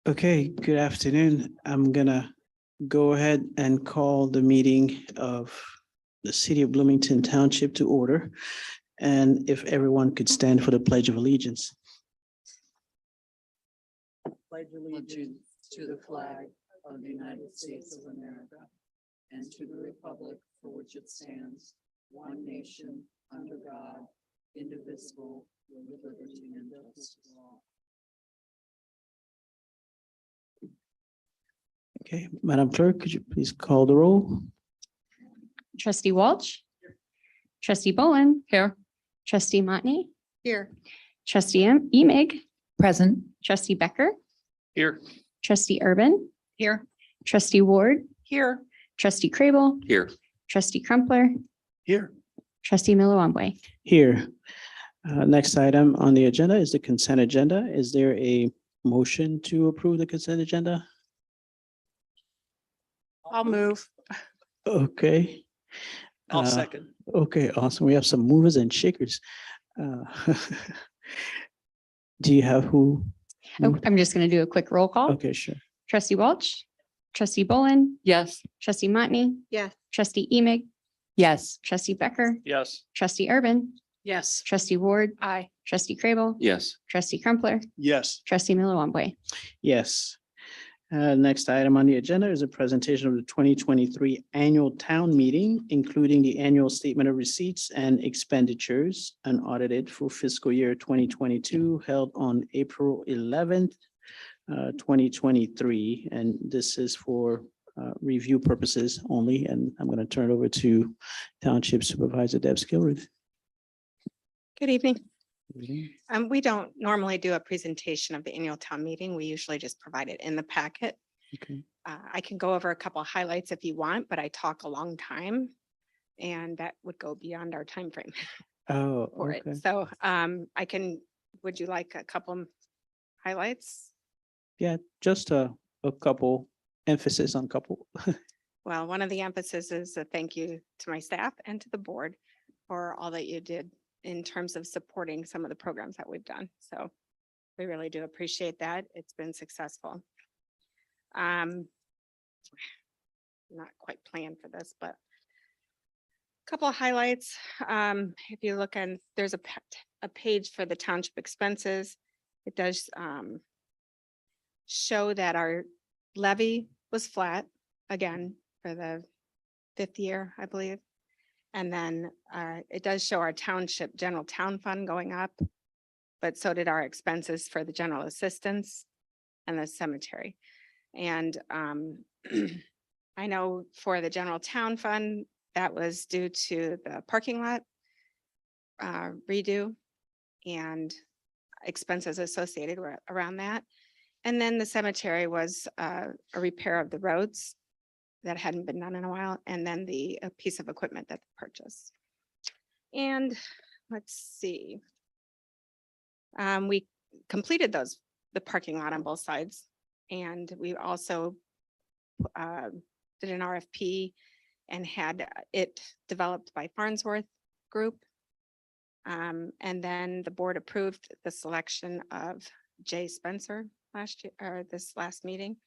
Okay, good afternoon. I'm gonna go ahead and call the meeting of the City of Bloomington Township to order. And if everyone could stand for the Pledge of Allegiance. Pledge allegiance to the flag of the United States of America and to the republic for which it stands, one nation, under God, indivisible, with liberty and justice for all. Okay, Madam Clerk, could you please call the roll? Trustee Walsh. Trustee Bowen. Here. Trustee Motney. Here. Trustee Emig. Present. Trustee Becker. Here. Trustee Urban. Here. Trustee Ward. Here. Trustee Crable. Here. Trustee Crumpler. Here. Trustee Milawambwe. Here. Next item on the agenda is the consent agenda. Is there a motion to approve the consent agenda? I'll move. Okay. I'll Uh, second. Okay, awesome. We have some movers and shakers. Do you have who? Oh, I'm just going to do a quick roll call. Okay, sure. Trustee Walsh. Trustee Bowen. Yes. Trustee Motney. Yes. Trustee Emig. Yes. Trustee Becker. Yes. Trustee Urban. Yes. Trustee Ward. Aye. Trustee Crable. Yes. Trustee Crumpler. Yes. Trustee Milawambwe. Yes. Next item on the agenda is a presentation of the 2023 annual town meeting, including the annual statement of receipts and expenditures unaudited for fiscal year 2022 held on April 11th, 2023. And this is for review purposes only. And I'm going to turn it over to Township Supervisor Deb Skilruth. Good evening. We don't normally do a presentation of the annual town meeting. We usually just provide it in the packet. Okay. I can go over a couple of highlights if you want, but I talk a long time and that would go beyond our time frame Oh, for okay. it. So would you like a couple highlights? Yeah, just a couple, emphasis on couple. Well, one of the emphasis is a thank you to my staff and to the board for all that you did in terms of supporting some of the programs that we've done. So we really do appreciate that. It's been successful. Not quite planned for this, but a couple of highlights. If you look and there's a page for the township expenses. It does show that our levy was flat again for the 5th year, I believe. And then it does show our township general town fund going up, but so did our expenses for the general assistance and the cemetery. And I know for the general town fund, that was due to the parking lot redo and expenses associated around that. And then the cemetery was a repair of the roads that hadn't been done in a while, and then a piece of equipment that they purchased. And let's see. We completed the parking lot on both sides. And we also did an RFP and had it developed by Farnsworth Group. And then the board approved the selection of Jay Spencer last year, or this last meeting,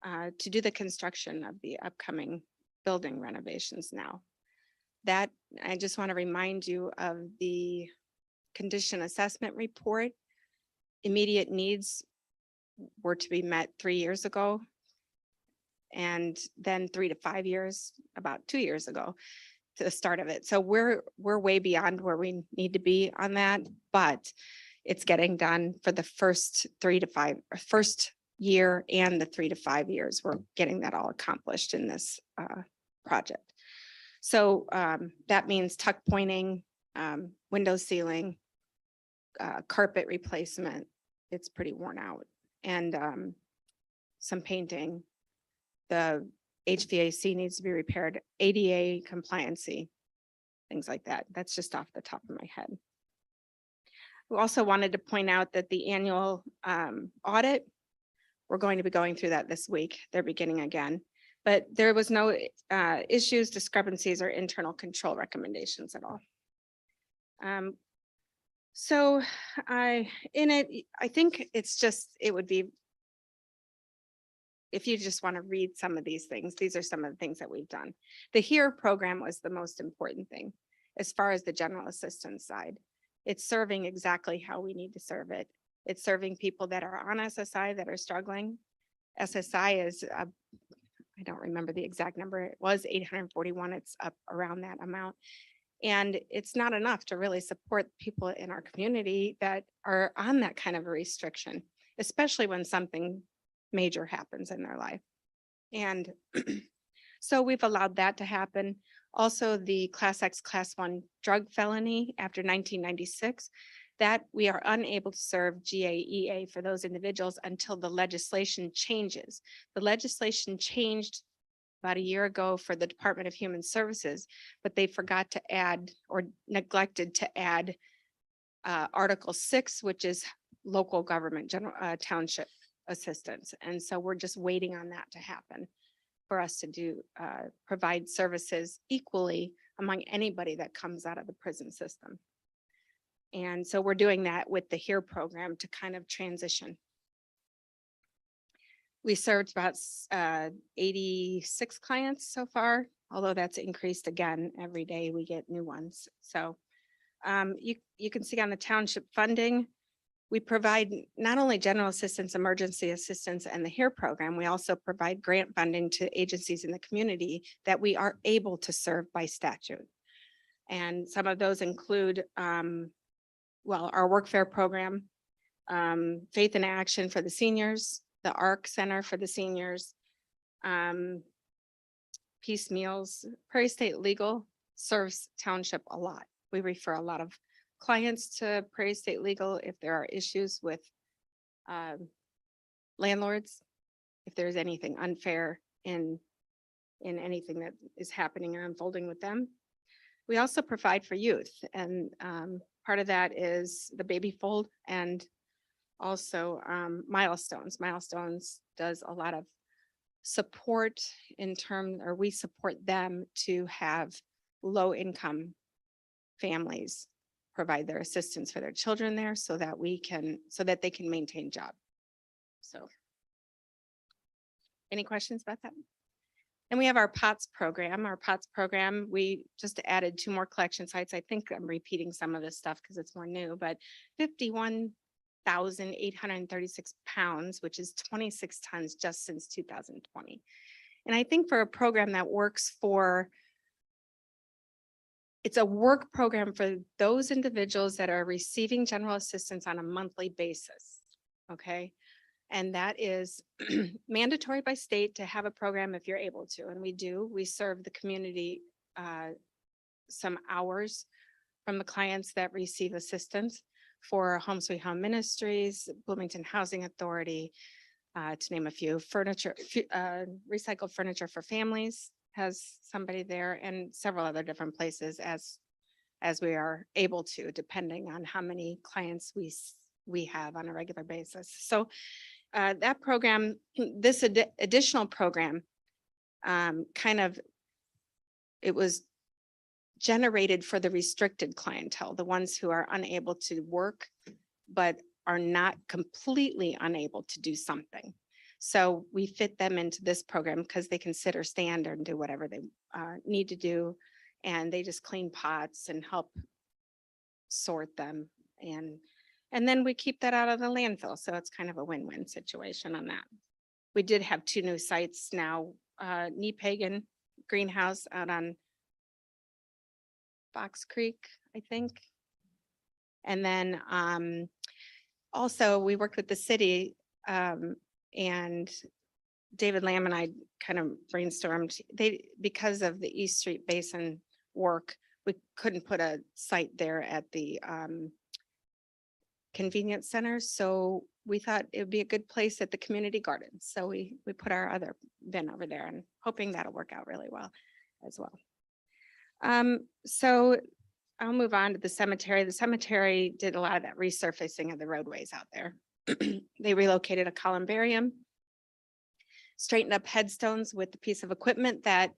to do the construction of the upcoming building renovations now. That, I just want to remind you of the condition assessment report. Immediate needs were to be met 3 years ago. And then 3 to 5 years, about 2 years ago, to the start of it. So we're way beyond where we need to be on that, but it's getting done for the first year and the 3 to 5 years. We're getting that all accomplished in this project. So that means tuck pointing, window sealing, carpet replacement. It's pretty worn out, and some painting. The HVAC needs to be repaired, ADA compliancy, things like that. That's just off the top of my head. We also wanted to point out that the annual audit, we're going to be going through that this week. They're beginning again, but there was no issues, discrepancies, or internal control recommendations at all. So I think it would be if you just want to read some of these things, these are some of the things that we've done. The HERE program was the most important thing as far as the general assistance side. It's serving exactly how we need to serve it. It's serving people that are on SSI that are struggling. SSI is, I don't remember the exact number. It was 841. It's up around that amount. And it's not enough to really support people in our community that are on that kind of a restriction, especially when something major happens in their life. And so we've allowed that to happen. Also, the Class X, Class 1 drug felony after 1996, that we are unable to serve GAEA for those individuals until the legislation changes. The legislation changed about a year ago for the Department of Human Services, but they forgot to add or neglected to add Article 6, which is local government, general township assistance. And so we're just waiting on that to happen for us to do provide services equally among anybody that comes out of the prison system. And so we're doing that with the HERE program to kind of transition. We served about 86 clients so far, although that's increased again. Every day we get new ones. So you can see on the township funding, we provide not only general assistance, emergency assistance, and the HERE program, we also provide grant funding to agencies in the community that we are able to serve by statute. And some of those include, well, our workfare program, Faith in Action for the seniors, the ARC Center for the seniors, Peace Meals. Prairie State Legal serves township a lot. We refer a lot of clients to Prairie State Legal if there are issues with landlords, if there's anything unfair in anything that is happening or unfolding with them. We also provide for youth, and part of that is the baby fold and also Milestones. Milestones does a lot of support in terms, or we support them to have low income families provide their assistance for their children there so that they can maintain jobs. So any questions about that? And we have our POTS program. Our POTS program, we just added 2 more collection sites. I think I'm repeating some of this stuff because it's more new, but 51,836 pounds, which is 26 tons just since 2020. And I think for a program that works for, it's a work program for those individuals that are receiving general assistance on a monthly basis, okay? And that is mandatory by state to have a program if you're able to, and we do. We serve the community some hours from the clients that receive assistance for Home Sweet Home Ministries, Bloomington Housing Authority, to name a few. Furniture, recycled furniture for families has somebody there, and several other different places as we are able to, depending on how many clients we have on a regular basis. So that program, this additional program, it was generated for the restricted clientele, the ones who are unable to work, but are not completely unable to do something. So we fit them into this program because they can sit or stand and do whatever they need to do. And they just clean pots and help sort them. And then we keep that out of the landfill. So it's kind of a win-win situation on that. We did have 2 new sites now, Pagan Greenhouse out on Fox Creek, I think. And then also we worked with the city and David Lamb and I kind of brainstormed. Because of the East Street Basin work, we couldn't put a site there at the convenience center. So we thought it would be a good place at the community garden. So we put our other bin over there and hoping that'll work out really well as well. So I'll move on to the cemetery. The cemetery did a lot of that resurfacing of the roadways out there. They relocated a columbarium, straightened up headstones with the piece of equipment that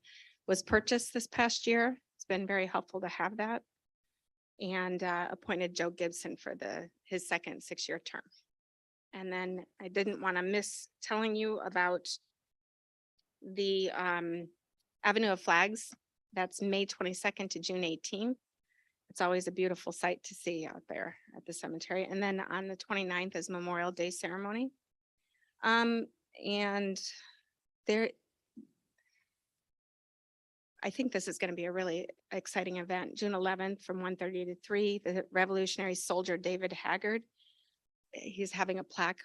was purchased this past year. It's been very helpful to have that. And appointed Joe Gibson for his second 6-year term. And then I didn't want to miss telling you about the Avenue of Flags. That's May 22nd to June 18th. It's always a beautiful sight to see out there at the cemetery. And then on the 29th is Memorial Day ceremony. And there, I think this is going to be a really exciting event. June 11th from 1:30 to 3, the Revolutionary Soldier David Haggard. He's having a plaque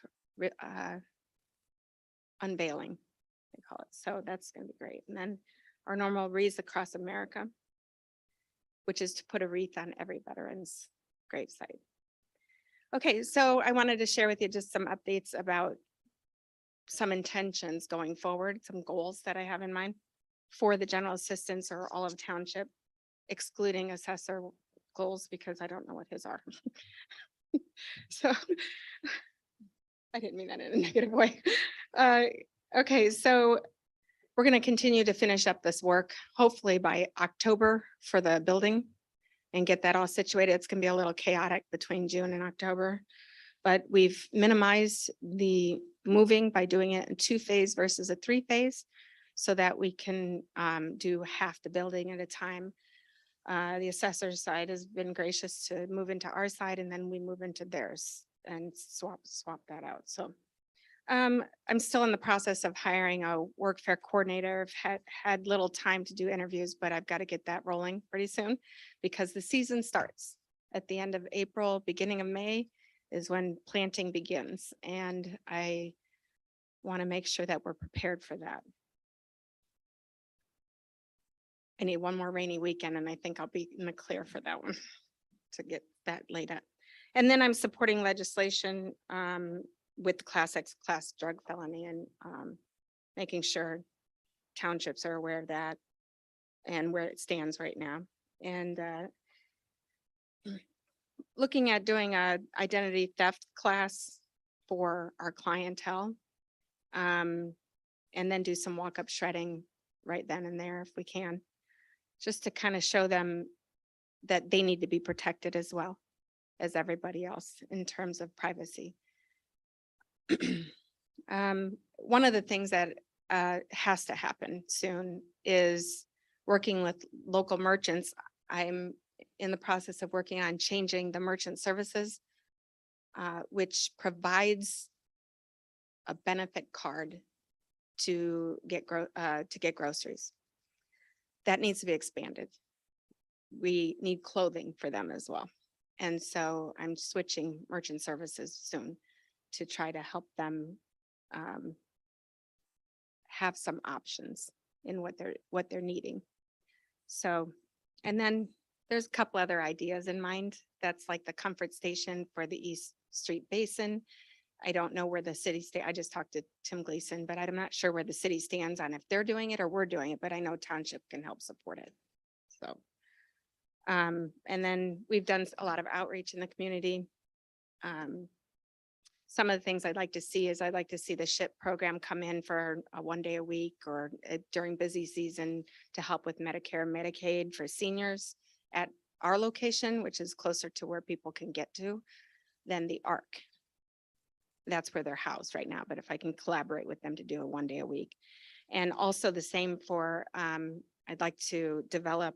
unveiling, they call it. So that's going to be great. And then our normal Wreaths Across America, which is to put a wreath on every veteran's gravesite. Okay, so I wanted to share with you just some updates about some intentions going forward, some goals that I have in mind for the general assistance or all of township, excluding assessor goals because I don't know what his are. So I didn't mean that in a negative way. Okay, so we're going to continue to finish up this work, hopefully by October for the building and get that all situated. It's going to be a little chaotic between June and October, but we've minimized the moving by doing it in 2-phase versus a 3-phase so that we can do half the building at a time. The assessor's side has been gracious to move into our side and then we move into theirs and swap that out. So I'm still in the process of hiring a workfare coordinator. I've had little time to do interviews, but I've got to get that rolling pretty soon because the season starts at the end of April, beginning of May is when planting begins. And I want to make sure that we're prepared for that. I need one more rainy weekend and I think I'll be in the clear for that one to get that laid out. And then I'm supporting legislation with the class X class drug felony and making sure townships are aware of that and where it stands right now. And looking at doing a identity theft class for our clientele. And then do some walk-up shredding right then and there if we can, just to kind of show them that they need to be protected as well as everybody else in terms of privacy. One of the things that has to happen soon is working with local merchants. I'm in the process of working on changing the merchant services, which provides a benefit card to get groceries. That needs to be expanded. We need clothing for them as well. And so I'm switching merchant services soon to try to help them have some options in what they're needing. So, and then there's a couple other ideas in mind. That's like the comfort station for the East Street Basin. I don't know where the city I just talked to Tim Gleason, but I'm not sure where the city stands on if they're doing it or we're doing it, but I know Township can help support it. So, and then we've done a lot of outreach in the community. Some of the things I'd like to see is I'd like to see the SHIP program come in for a 1 day a week or during busy season to help with Medicare and Medicaid for seniors at our location, which is closer to where people can get to than the ARC. That's where they're housed right now. But if I can collaborate with them to do a 1 day a week. And also the same for, I'd like to develop,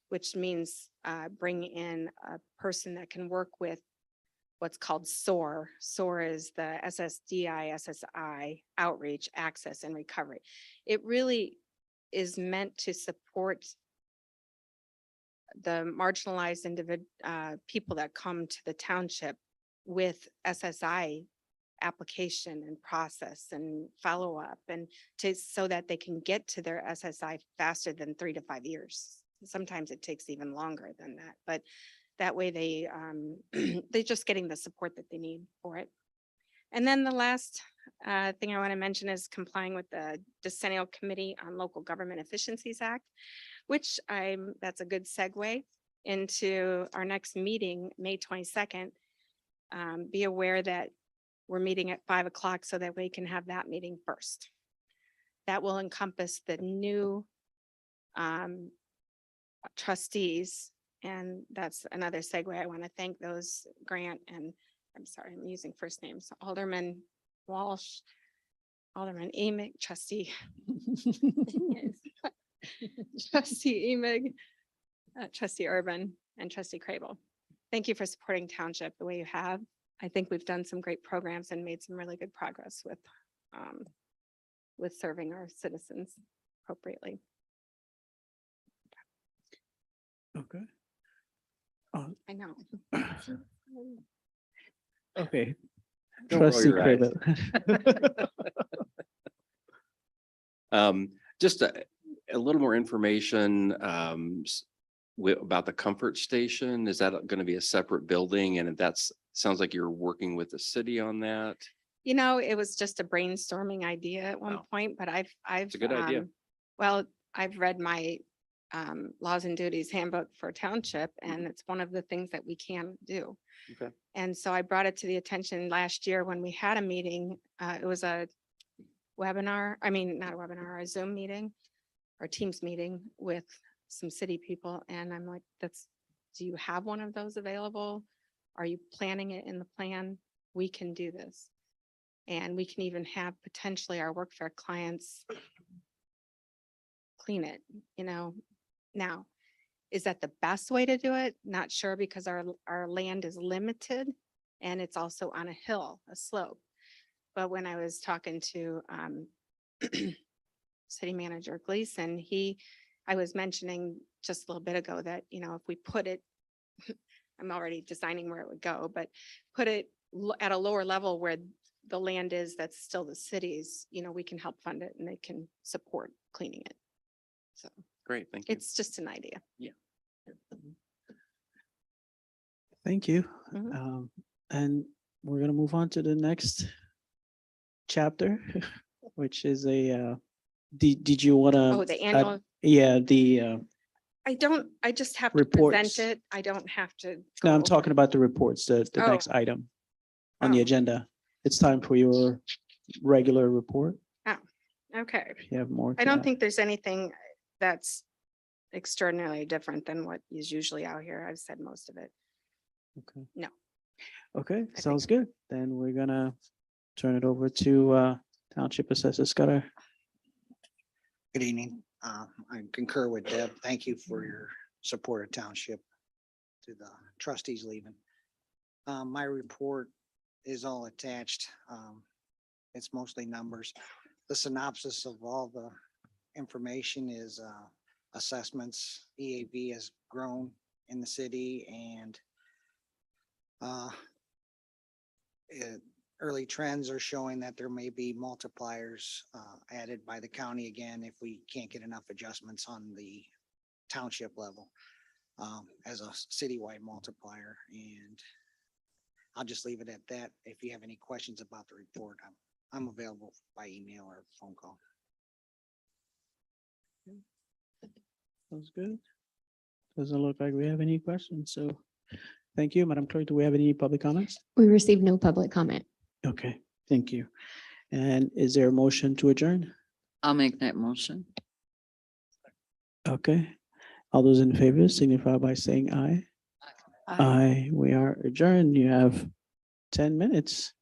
which means bring in a person that can work with what's called SOAR. SOAR is the SSDI, SSI, outreach, access, and recovery. It really is meant to support the marginalized people that come to the township with SSI application and process and follow up and so that they can get to their SSI faster than 3 to 5 years. Sometimes it takes even longer than that, but that way they're just getting the support that they need for it. And then the last thing I want to mention is complying with the Decennial Committee on Local Government Efficiencies Act, which that's a good segue into our next meeting, May 22nd. Be aware that we're meeting at 5 o'clock so that we can have that meeting first. That will encompass the new trustees. And that's another segue. I want to thank those Grant and I'm sorry, I'm using first names, Alderman Walsh, Alderman Emig, trustee. Trustee Emig, trustee Urban, and trustee Crable. Thank you for supporting Township the way you have. I think we've done some great programs and made some really good progress with serving our citizens appropriately. Okay. I know. Okay. Don't roll Trustee your eyes. Crable. Just a little more information, about the comfort station. Is that going to be a separate building? And sounds like you're working with the city on that. You know, it was just a brainstorming idea at one Wow. point, but I've. It's a good idea. Well, I've read my laws and duties handbook for Township, and it's one of the things that we can do. Okay. And so I brought it to the attention last year when we had a meeting. It was a webinar, I mean, not a webinar, a Zoom meeting or Teams meeting with some city people. And I'm like, do you have one of those available? Are you planning it in the plan? We can do this. And we can even have potentially our workfare clients clean it, Now, is that the best way to do it? Not sure, because our land is limited and it's also on a hill, a slope. But when I was talking to City Manager Gleason, I was mentioning just a little bit ago that, if we put it, I'm already designing where it would go, but put it at a lower level where the land is, that's still the city's, we can help fund it and they can support cleaning it. So Great, thank you. it's just an idea. Thank you. Mhm. And we're gonna move on to the next chapter, which is did you wanna? Oh, the annual, Yeah, the, I just have to present reports. it. I don't have to. no, go I'm over talking it. about the reports, the Oh. next item on the Oh. agenda. It's time for your regular report. Okay. If you have more. I to don't add. think there's anything that's extraordinarily different than what is usually out here. I've said most of it. Okay. No. Okay, think sounds good. Then we're gonna turn it over to Township Assessor Scudder. Good evening. I concur with Deb. Thank you for your support of Township to the trustees leaving. My report is all attached. It's mostly numbers. The synopsis of all the information is assessments. EAV has grown in the city, and early trends are showing that there may be multipliers added by the county again if we can't get enough adjustments on the township level as a citywide multiplier. And I'll just leave it at that. If you have any questions about the report, I'm available by email or phone call. Sounds good. Doesn't look like we have any questions, so thank you. Madam Clerk, do we have any public comments? We received no public comment. Okay, thank you. And is there a motion to adjourn? I'll make that motion. Okay. All those in favor signify by saying aye. Aye, we are adjourned. You have 10 minutes.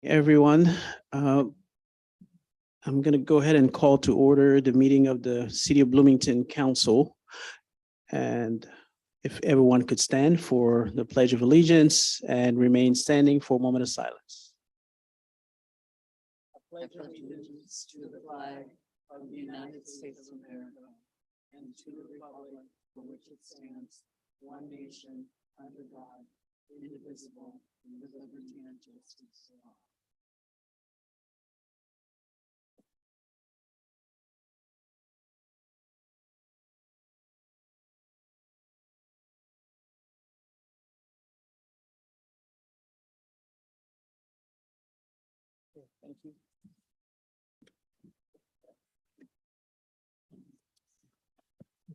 Everyone, I'm going to go ahead and call to order the meeting of the City of Bloomington Council. And if everyone could stand for the Pledge of Allegiance and remain standing for a moment of silence. I pledge allegiance to the flag of the United States of America and to the republic for which it stands, one nation, under God, indivisible, with liberty and justice for all. Thank you.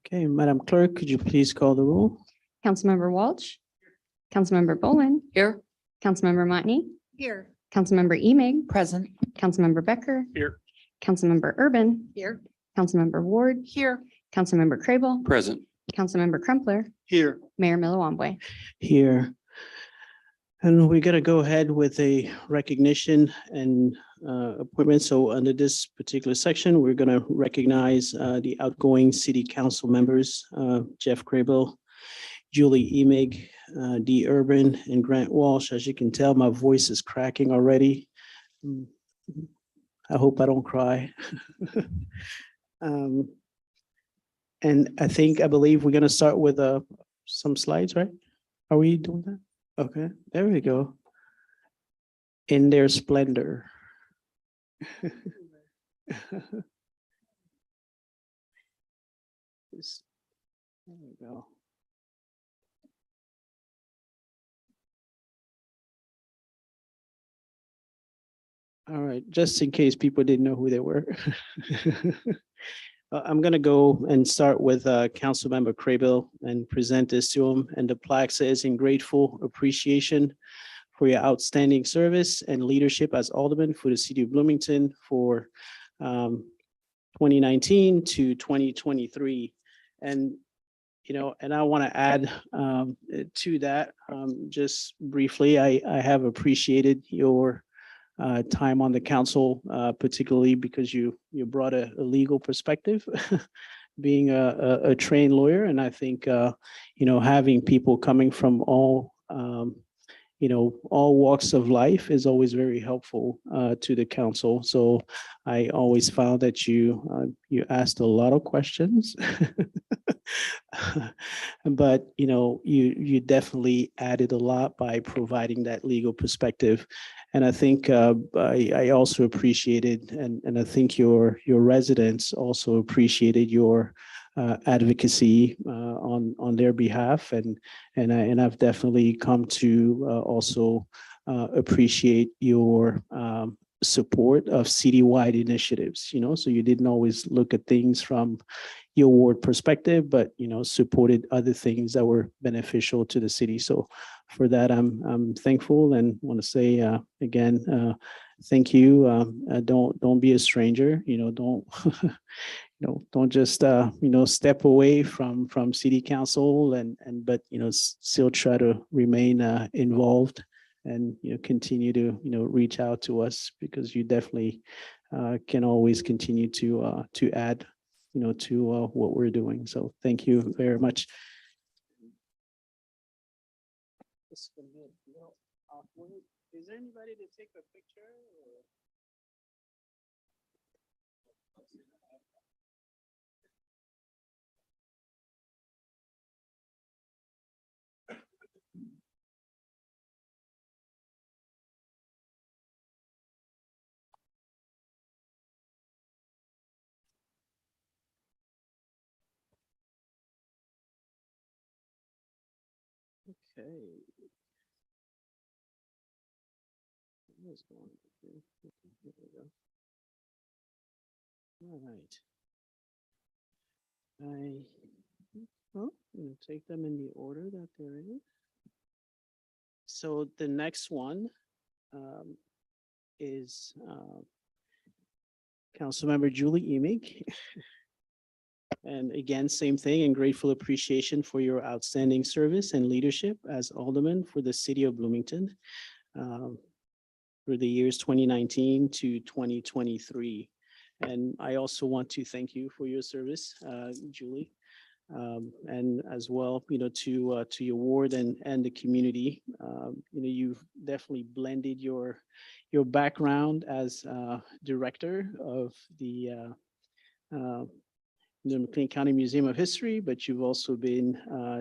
Okay, Madam Clerk, could you please call the roll? Councilmember Walsh, Councilmember Bolin, Here. Councilmember Motney, Here. Councilmember Emig, Present. Councilmember Becker. Here. Councilmember Urban, Here. Councilmember Ward, Here. Councilmember Crable, Present. Councilmember Crumpler, Here. Mayor Millawamble. Here. And we got to go ahead with a recognition and appointment. So under this particular section, we're going to recognize the outgoing city council members, Jeff Crable, Julie Emig, Dee Urban, and Grant Walsh. As you can tell, my voice is cracking already. I hope I don't cry. And I believe we're going to start with some slides, right? Are we doing that? Okay, there we go. In their splendor. There we go. All right, just in case people didn't know who they were. I'm going to go and start with Councilmember Crable and present this to him. And the plaque says, "In grateful appreciation for your outstanding service and leadership as Alderman for the City of Bloomington for 2019 to 2023." And and I want to add to that just briefly. I have appreciated your time on the council, particularly because you brought a legal perspective, being a trained lawyer, and I think having people coming from all all walks of life is always very helpful to the council. So I always found that you asked a lot of questions, but you definitely added a lot by providing that legal perspective. And I think I also appreciated, and I think your residents also appreciated your advocacy on their behalf, and I've definitely come to also appreciate your support of citywide initiatives. So you didn't always look at things from your ward perspective, but supported other things that were beneficial to the city. So for that, I'm thankful and want to say again, thank you. Don't be a stranger. Don't don't just step away from city council but still try to remain involved and continue to reach out to us, because you definitely can always continue to add to what we're doing. So thank you very much. Is there anybody to take a picture? Okay. What is going on here? Okay, here we go. All right. I'm going to take them in the order that they're in. So the next one is Councilmember Julie Emig. And again, same thing, and grateful appreciation for your outstanding service and leadership as Alderman for the City of Bloomington. for the years 2019 to 2023. And I also want to thank you for your service, Julie. And as well, to your ward and the community. You've definitely blended your background as director of the McLean County Museum of History, but you've also been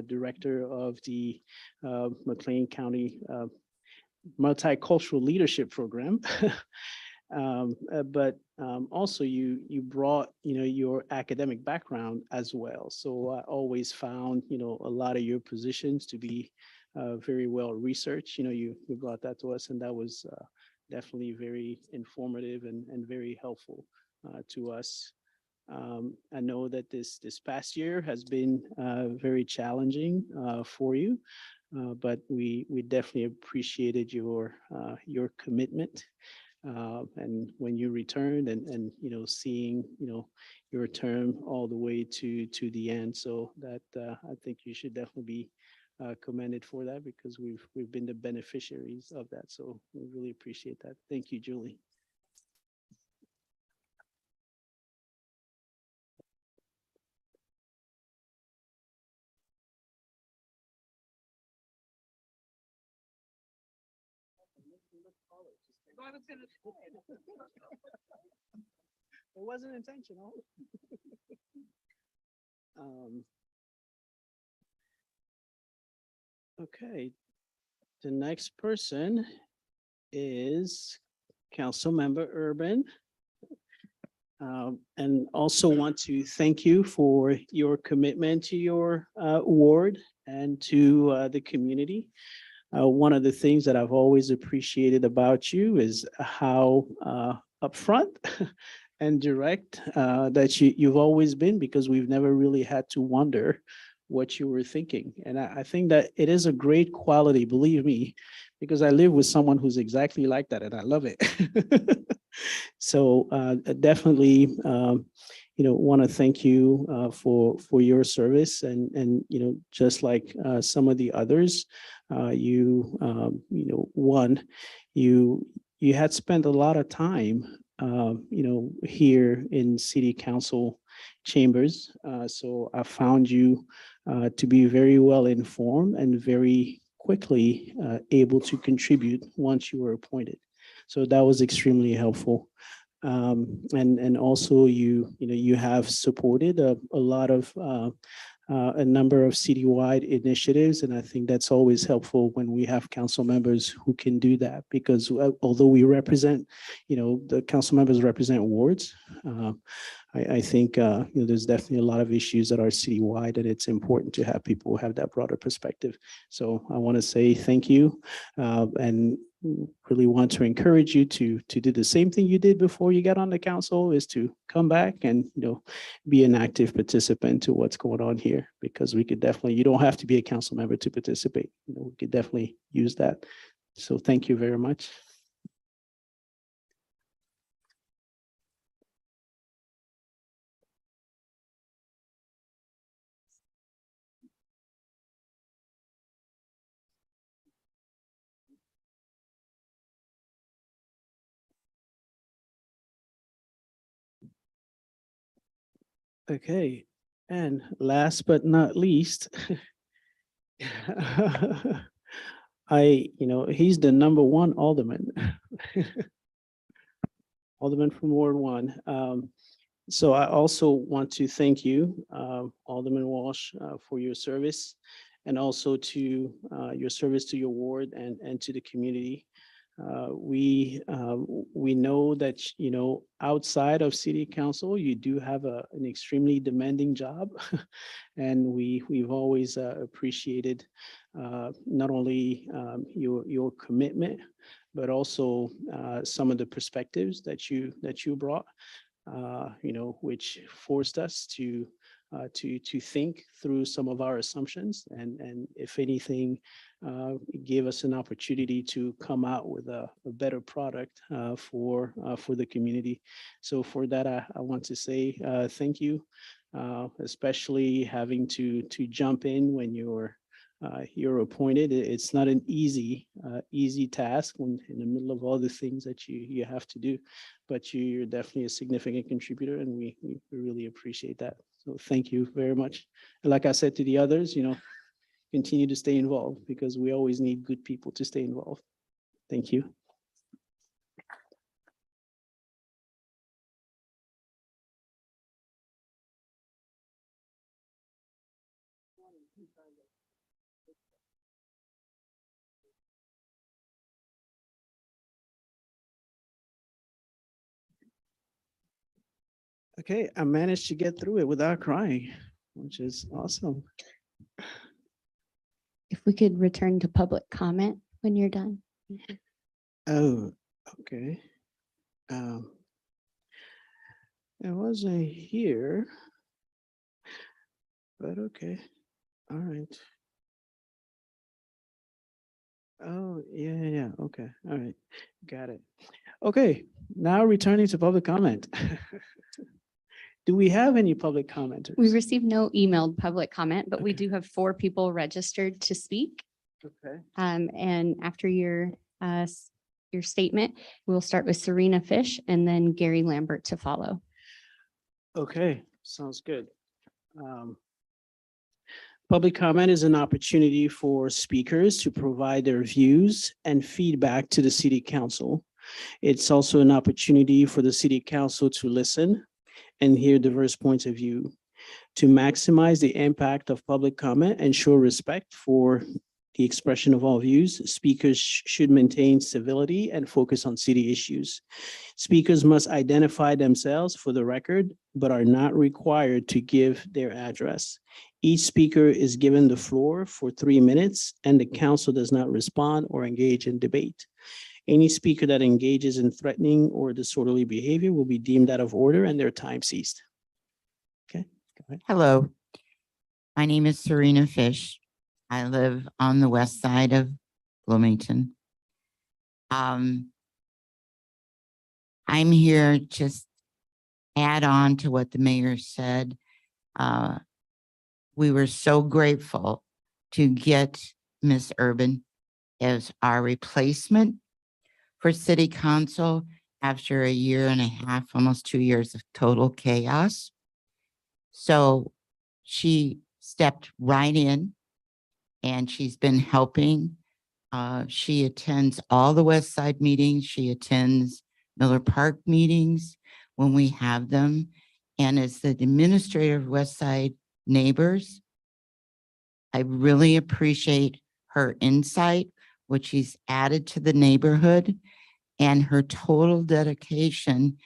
director of the McLean County Multicultural Leadership Program. But also you brought, your academic background as well. So I always found, a lot of your positions to be very well researched. You brought that to us, and that was definitely very informative and very helpful to us. I know that this past year has been very challenging for you, but we definitely appreciated your commitment. And when you returned and seeing your term all the way to the end, so that I think you should definitely be commended for that, because we've been the beneficiaries of that. So we really appreciate that. Thank you, Julie. It wasn't intentional. Okay, the next person is Councilmember Urban. And also want to thank you for your commitment to your ward and to the community. One of the things that I've always appreciated about you is how upfront and direct that you've always been, because we've never really had to wonder what you were thinking. And I think that it is a great quality, believe me, because I live with someone who's exactly like that, and I love it. So definitely, want to thank you for your service, and just like some of the others, one, you had spent a lot of time, here in city council chambers. So I found you to be very well informed and very quickly able to contribute once you were appointed. So that was extremely helpful. And also you have supported a lot of a number of citywide initiatives. And I think that's always helpful when we have council members who can do that, because although we represent, the council members represent wards, I think there's definitely a lot of issues that are citywide, and it's important to have people who have that broader perspective. So I want to say thank you, and really want to encourage you to do the same thing you did before you got on the council, is to come back and be an active participant to what's going on here, because we could definitely, you don't have to be a council member to participate. We could definitely use that. So thank you very much. Okay, and last but not least, he's the number one alderman. Alderman from Ward 1. So I also want to thank you, Alderman Walsh, for your service, and also to your service to your ward and to the community. We know that, outside of city council, you do have an extremely demanding job. And we've always appreciated not only your commitment, but also some of the perspectives that you brought, which forced us to think through some of our assumptions, and if anything, it gave us an opportunity to come out with a better product for the community. So for that, I want to say especially having to jump in when you're you're appointed. It's not an easy task when in the middle of all the things that you have to do, but you're definitely a significant contributor, and we really appreciate that. So thank you very much. And like I said to the others, continue to stay involved because we always need good people to stay involved. Thank you. Okay, I managed to get through it without crying, which is awesome. If we could return to public comment when you're done. Oh, okay. It wasn't here, but okay. All right. Oh, yeah. Okay. All right. Got it. Okay, now returning to public comment. Do we have any public commenters? We received no emailed public comment, but we do have 4 people registered to speak. Okay. And after your statement, we'll start with Serena Fish and then Gary Lambert to follow. Okay, sounds good. Public comment is an opportunity for speakers to provide their views and feedback to the city council. It's also an opportunity for the city council to listen and hear diverse points of view. To maximize the impact of public comment and show respect for the expression of all views, speakers should maintain civility and focus on city issues. Speakers must identify themselves for the record, but are not required to give their address. Each speaker is given the floor for 3 minutes, and the council does not respond or engage in debate. Any speaker that engages in threatening or disorderly behavior will be deemed out of order and their time ceased. Okay, go ahead. Hello, my name is Serena Fish. I live on the west side of Bloomington. I'm here just add on to what the mayor said. We were so grateful to get Ms. Urban as our replacement for city council after 1.5 years, almost 2 years of total chaos. So she stepped right in and she's been helping. She attends all the West Side meetings. She attends Miller Park meetings when we have them. And as the administrator of West Side Neighbors, I really appreciate her insight, what she's added to the neighborhood, and her total dedication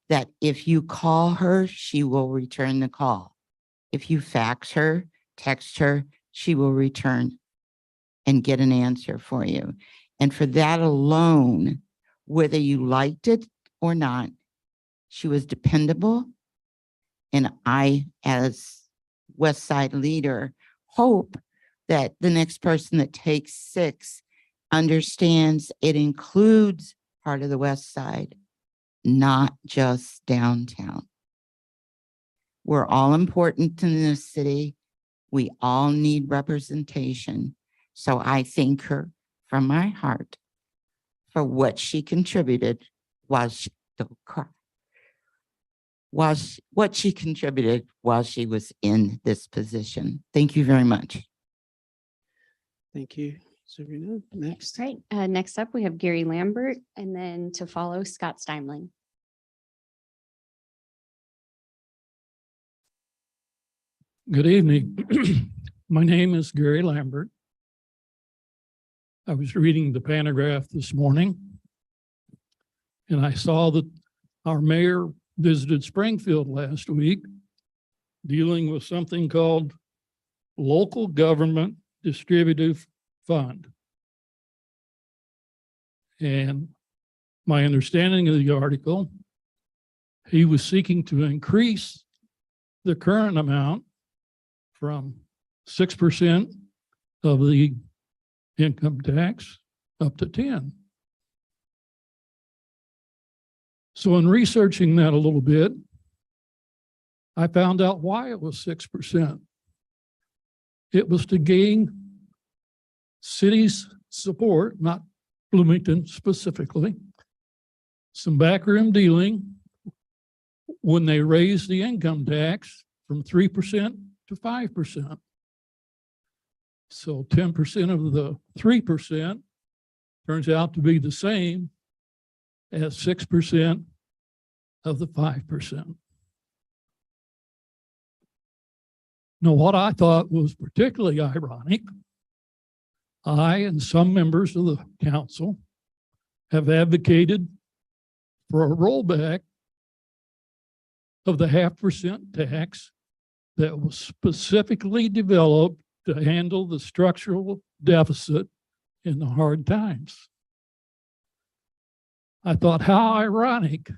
that if you call her, she will return the call. If you fax her, text her, she will return and get an answer for you. And for that alone, whether you liked it or not, she was dependable. And I, as West Side leader, hope that the next person that takes 6 understands it includes part of the West Side, not just downtown. We're all important in this city. We all need representation. So I thank her from my heart for what she contributed while she, don't cry, what she contributed while she was in this position. Thank you very much. Thank you, Serena. Next. Right. Next up, we have Gary Lambert and then to follow Scott Steinling. Good evening. My name is Gary Lambert. I was reading the pantograph this morning, and I saw that our mayor visited Springfield last week dealing with something called Local Government Distributive Fund. And my understanding of the article, he was seeking to increase the current amount from 6% of the income tax up to 10. So in researching that a little bit, I found out why it was 6%. It was to gain city's support, not Bloomington specifically, some backroom dealing when they raised the income tax from 3% to 5%. So 10% of the 3% turns out to be the same as 6% of the 5%. Now, what I thought was particularly ironic, I and some members of the council have advocated for a rollback of the 0.5% tax that was specifically developed to handle the structural deficit in the hard times. I thought, how ironic.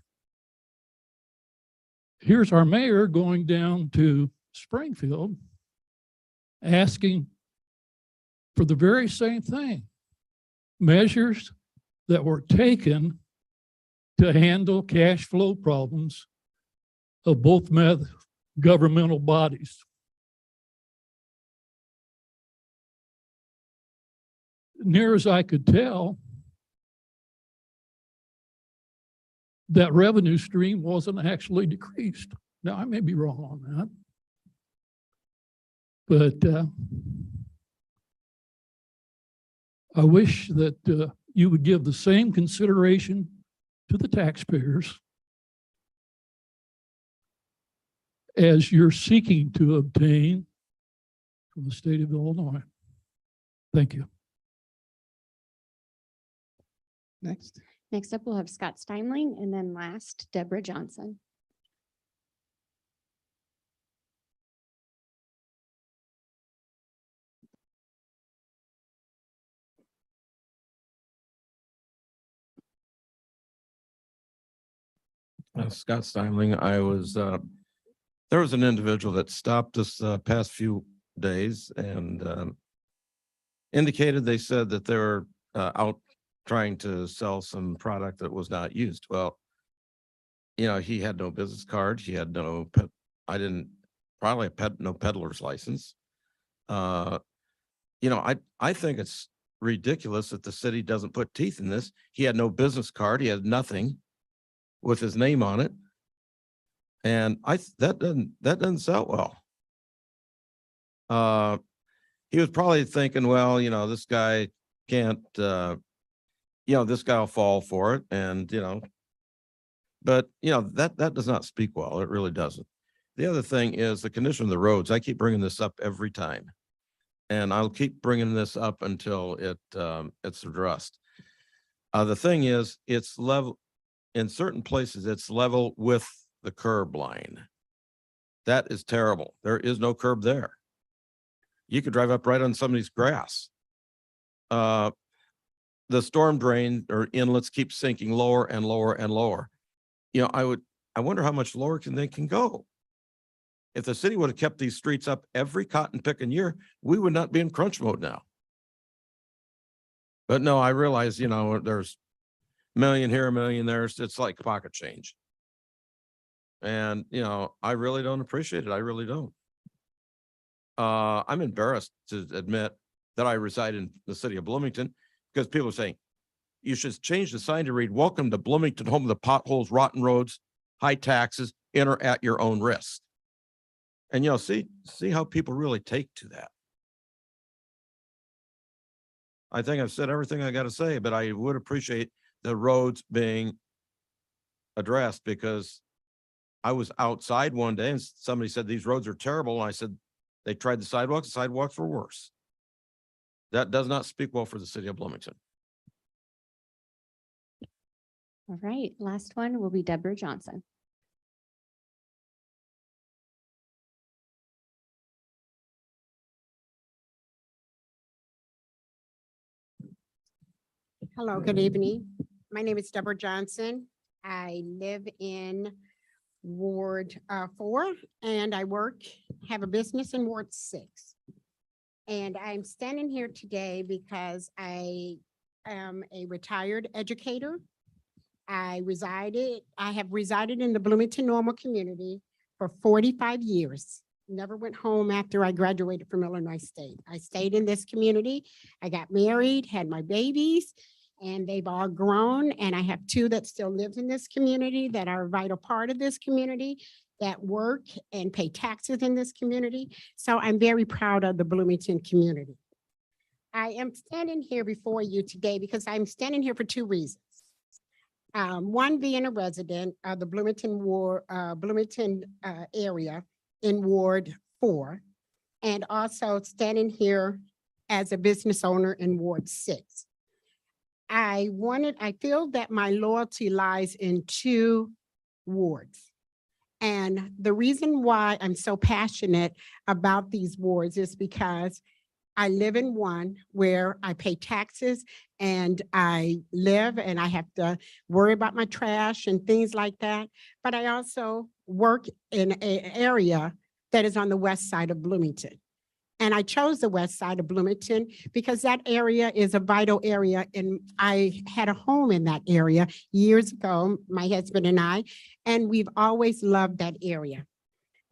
Here's our mayor going down to Springfield asking for the very same thing, measures that were taken to handle cash flow problems of both governmental bodies. Near as I could tell, that revenue stream wasn't actually decreased. Now, I may be wrong on that. But I wish that you would give the same consideration to the taxpayers as you're seeking to obtain from the state of Illinois. Thank you. Next. Next up, we'll have Scott Steinling, and then last, Deborah Johnson. Scott Steinling, there was an individual that stopped us past few days and indicated they said that they were out trying to sell some product that was not used. Well, you know, he had no business card. He had no no peddler's license. You know, I think it's ridiculous that the city doesn't put teeth in this. He had no business card. He had nothing with his name on it. And that doesn't sell well. He was probably thinking, well, you know, this guy can't, this guy will fall for it. And, but that does not speak well. It really doesn't. The other thing is the condition of the roads. I keep bringing this up every time, and I'll keep bringing this up until it's addressed. The thing is, it's level in certain places. It's level with the curb line. That is terrible. There is no curb there. You could drive up right on somebody's grass. The storm drain or inlets keep sinking lower and lower and lower. I wonder how much lower they can go. If the city would have kept these streets up every cotton picking year, we would not be in crunch mode now. But no, I realize, there's a million here, a million there. It's like pocket change. And, I really don't appreciate it. I really don't. I'm embarrassed to admit that I reside in the city of Bloomington because people are saying, you should change the sign to read, "Welcome to Bloomington, home of the potholes, rotten roads, high taxes, enter at your own risk." And, see how people really take to that. I think I've said everything I got to say, but I would appreciate the roads being addressed because I was outside one day and somebody said these roads are terrible. And I said, they tried the sidewalks were worse. That does not speak well for the city of Bloomington. All right, last one will be Deborah Johnson. Hello, good evening. My name is Deborah Johnson. I live in Ward 4 and I have a business in Ward 6. And I'm standing here today because I am a retired educator. I have resided in the Bloomington Normal community for 45 years. never went home after I graduated from Illinois State. I stayed in this community. I got married, had my babies, and they've all grown. And I have two that still live in this community that are a vital part of this community, that work and pay taxes in this community. So I'm very proud of the Bloomington community. I am standing here before you today because I'm standing here for two reasons. One, being a resident of the Bloomington area in Ward 4, and also standing here as a business owner in Ward 6. I feel that my loyalty lies in two wards. And the reason why I'm so passionate about these wards is because I live in one where I pay taxes and I live and I have to worry about my trash and things like that. But I also work in an area that is on the west side of Bloomington. And I chose the west side of Bloomington because that area is a vital area. And I had a home in that area years ago, my husband and we've always loved that area.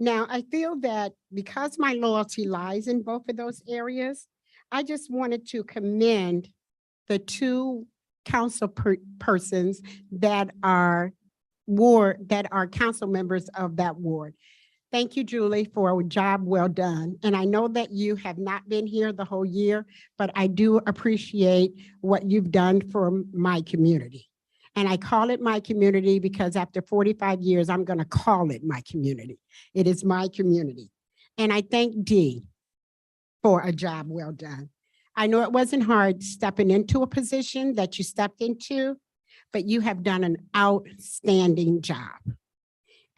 Now, I feel that because my loyalty lies in both of those areas, I just wanted to commend the two council persons that are council members of that ward. Thank you, Julie, for a job well done. And I know that you have not been here the whole year, but I do appreciate what you've done for my community. And I call it my community because after 45 years, I'm going to call it my community. It is my community. And I thank Dee for a job well done. I know it wasn't hard stepping into a position that you stepped into, but you have done an outstanding job.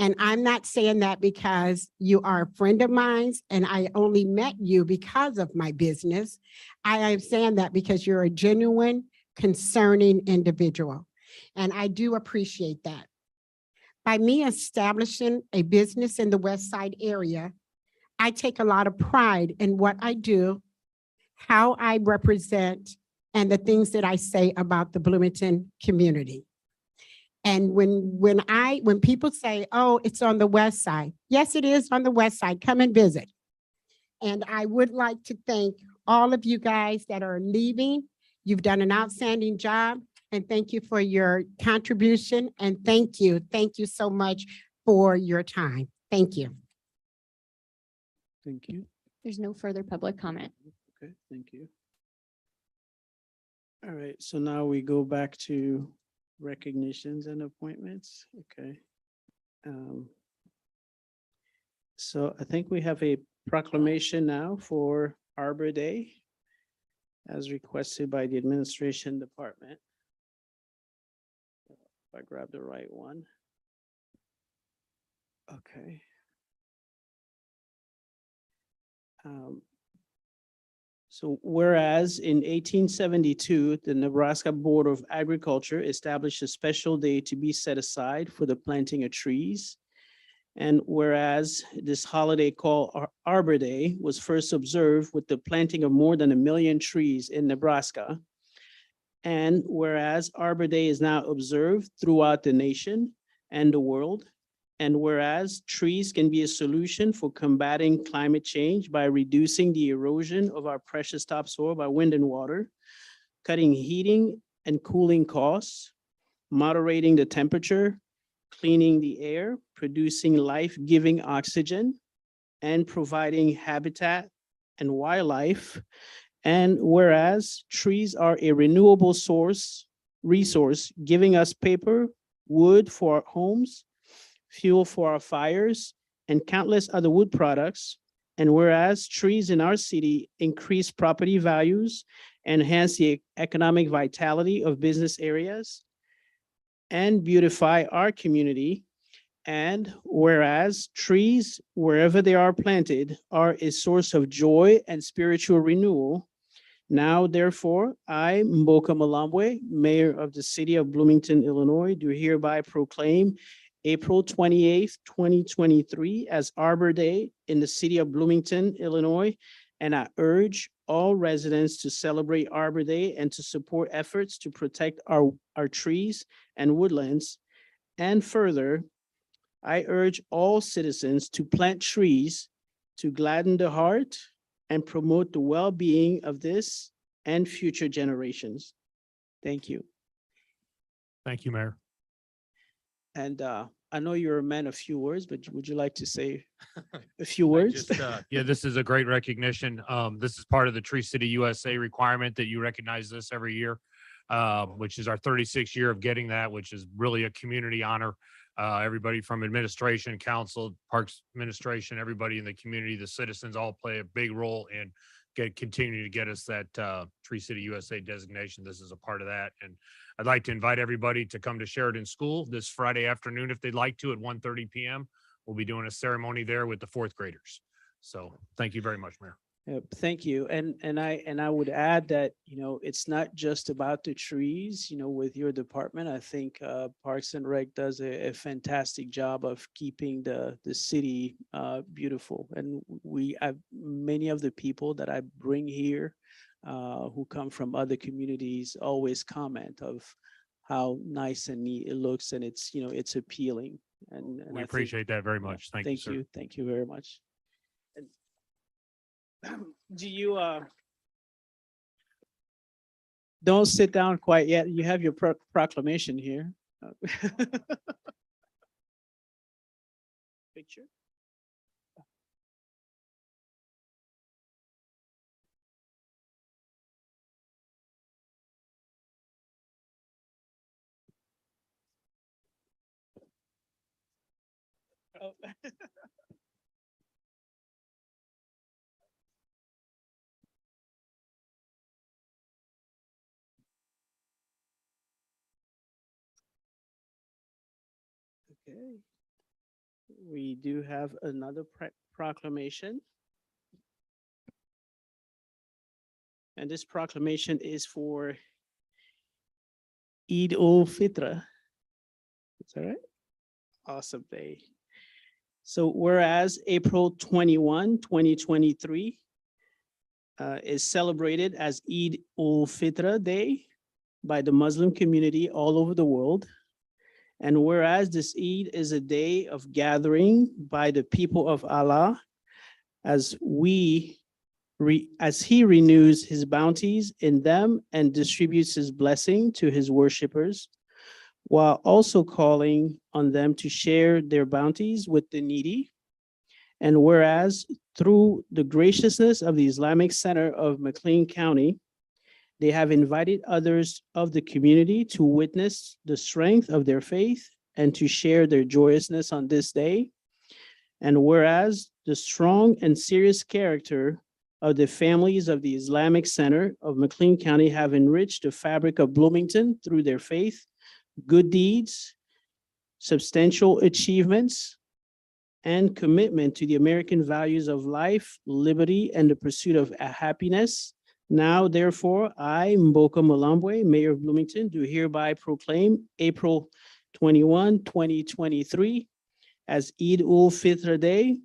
And I'm not saying that because you are a friend of mine and I only met you because of my business. I am saying that because you're a genuine, concerning individual. And I do appreciate that. By me establishing a business in the West Side area, I take a lot of pride in what I do, how I represent, and the things that I say about the Bloomington community. And when people say, oh, it's on the West Side, yes, it is on the West Side. Come and visit. And I would like to thank all of you guys that are leaving. You've done an outstanding job. And thank you for your contribution. And thank you so much for your time. Thank you. Thank you. There's no further public comment. Okay, thank you. All right, so now we go back to recognitions and appointments. Okay. So I think we have a proclamation now for Arbor Day as requested by the administration department. If I grab the right one. Okay. So whereas in 1872, the Nebraska Board of Agriculture established a special day to be set aside for the planting of trees. And whereas this holiday called Arbor Day was first observed with the planting of more than 1 million trees in Nebraska. And whereas Arbor Day is now observed throughout the nation and the world. And whereas trees can be a solution for combating climate change by reducing the erosion of our precious topsoil by wind and water, cutting heating and cooling costs, moderating the temperature, cleaning the air, producing life-giving oxygen, and providing habitat and wildlife. And whereas trees are a renewable resource, giving us paper, wood for our homes, fuel for our fires, and countless other wood products. And whereas trees in our city increase property values, enhance the economic vitality of business areas, and beautify our community. And whereas trees, wherever they are planted, are a source of joy and spiritual renewal. Now, therefore, I, Mboka Malambwe, Mayor of the City of Bloomington, Illinois, do hereby proclaim April 28th, 2023 as Arbor Day in the city of Bloomington, Illinois. And I urge all residents to celebrate Arbor Day and to support efforts to protect our trees and woodlands. And further, I urge all citizens to plant trees to gladden the heart and promote the well-being of this and future generations. Thank you. Thank you, Mayor. And I know you're a man of few words, but would you like to say a few I words? just, yeah, this is a great recognition. This is part of the Tree City USA requirement that you recognize this every year, which is our 36th year of getting that, which is really a community honor. Everybody from administration, council, parks administration, everybody in the community, the citizens all play a big role in continue to get us that Tree City USA designation. This is a part of that. And I'd like to invite everybody to come to Sheridan School this Friday afternoon if they'd like to at 1:30 p.m. We'll be doing a ceremony there with the fourth graders. So thank you very much, Mayor. Thank you. And I would add that, it's not just about the trees, with your department. I think Parks and Rec does a fantastic job of keeping the city beautiful. And many of the people that I bring here who come from other communities always comment of how nice and neat it looks, and it's appealing. And I We think- appreciate that very much. Thank you, sir. Thank you very much. And do you, don't sit down quite yet. You have your proclamation here. Picture. Oh. Okay. We do have another proclamation. And this proclamation is for Eid ul-Fitr. Is that right? Awesome day. So whereas April 21, 2023 is celebrated as Eid ul-Fitr Day by the Muslim community all over the world. And whereas this Eid is a day of gathering by the people of Allah as He renews his bounties in them and distributes his blessing to his worshipers, while also calling on them to share their bounties with the needy. And whereas through the graciousness of the Islamic Center of McLean County, they have invited others of the community to witness the strength of their faith and to share their joyousness on this day. And whereas the strong and serious character of the families of the Islamic Center of McLean County have enriched the fabric of Bloomington through their faith, good deeds, substantial achievements, and commitment to the American values of life, liberty, and the pursuit of happiness. Now, therefore, I, Mboka Malambwe, Mayor of Bloomington, do hereby proclaim April 21, 2023 as Eid ul-Fitr Day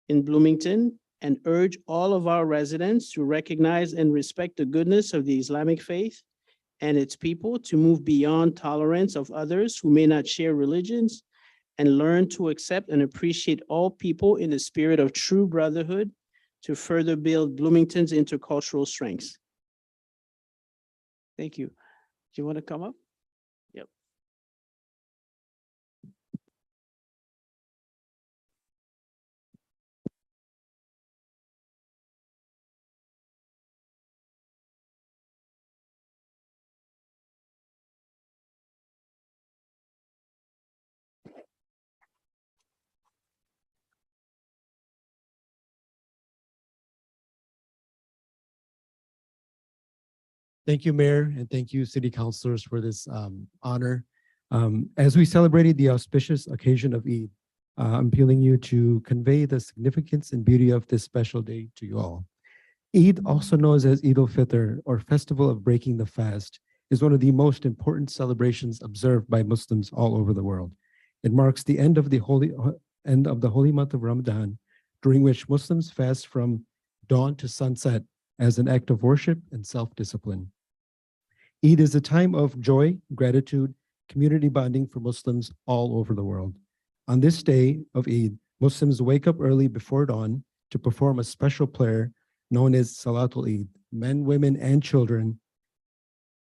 in Bloomington, and urge all of our residents to recognize and respect the goodness of the Islamic faith and its people, to move beyond tolerance of others who may not share religions, and learn to accept and appreciate all people in the spirit of true brotherhood, to further build Bloomington's intercultural strengths. Thank you. Do you want to come up? Yep. Thank you, Mayor, and thank you, City Councilors, for this honor. As we celebrated the auspicious occasion of Eid, I'm appealing you to convey the significance and beauty of this special day to you all. Eid, also known as Eid al-Fitr, or Festival of Breaking the Fast, is one of the most important celebrations observed by Muslims all over the world. It marks the end of the holy month of Ramadan, during which Muslims fast from dawn to sunset as an act of worship and self-discipline. Eid is a time of joy, gratitude, community bonding for Muslims all over the world. On this day of Eid, Muslims wake up early before dawn to perform a special prayer known as Salatul Eid. Men, women, and children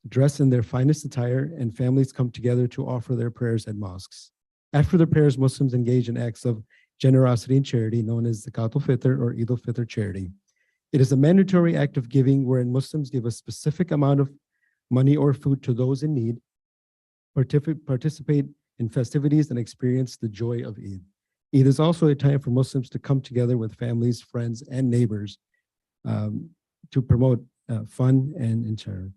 dress in their finest attire, and families come together to offer their prayers at mosques. After the prayers, Muslims engage in acts of generosity and charity known as Zakatul Fitr or Eid al-Fitr charity. It is a mandatory act of giving wherein Muslims give a specific amount of money or food to those in need, participate in festivities, and experience the joy of Eid. Eid is also a time for Muslims to come together with families, friends, and neighbors to promote fun and charity.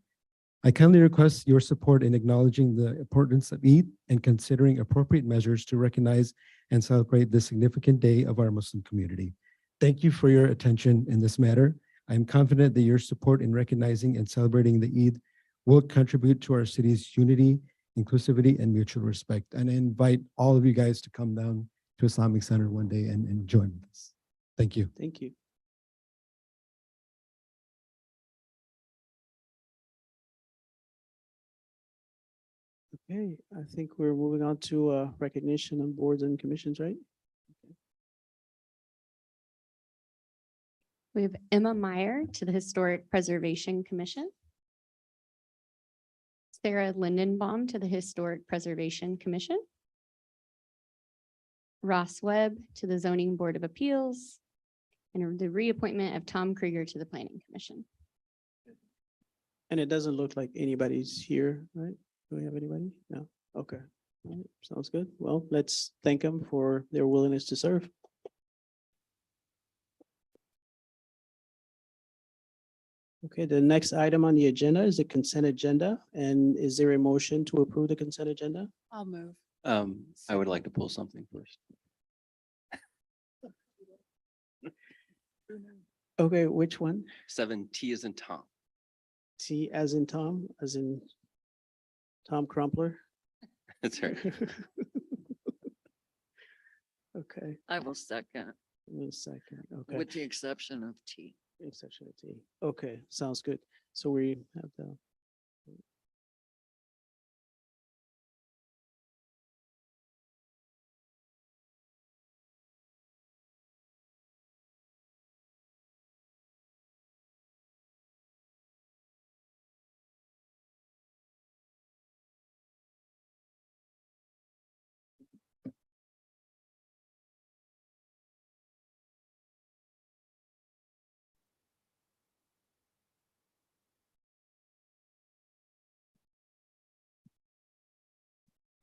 I kindly request your support in acknowledging the importance of Eid and considering appropriate measures to recognize and celebrate this significant day of our Muslim community. Thank you for your attention in this matter. I am confident that your support in recognizing and celebrating the Eid will contribute to our city's unity, inclusivity, and mutual respect. And I invite all of you guys to come down to Islamic Center one day and join us. Thank you. Thank you. Okay, I think we're moving on to recognition on boards and commissions, right? We have Emma Meyer to the Historic Preservation Commission. Sarah Lindenbaum to the Historic Preservation Commission. Ross Webb to the Zoning Board of Appeals. And the reappointment of Tom Krieger to the Planning Commission. And it doesn't look like anybody's here, right? Do we have anybody? No. Okay. All right, sounds good. Well, let's thank them for their willingness to serve. Okay, the next item on the agenda is the consent agenda. And is there a motion to approve the consent agenda? I'll move. I would like to pull something first. Okay, which one? 7T is in Tom. T as in Tom, as in Tom Crumpler? That's right. Okay, I will second, one second. Okay. with the exception of T. Exception of T. Okay, sounds good. So we have the.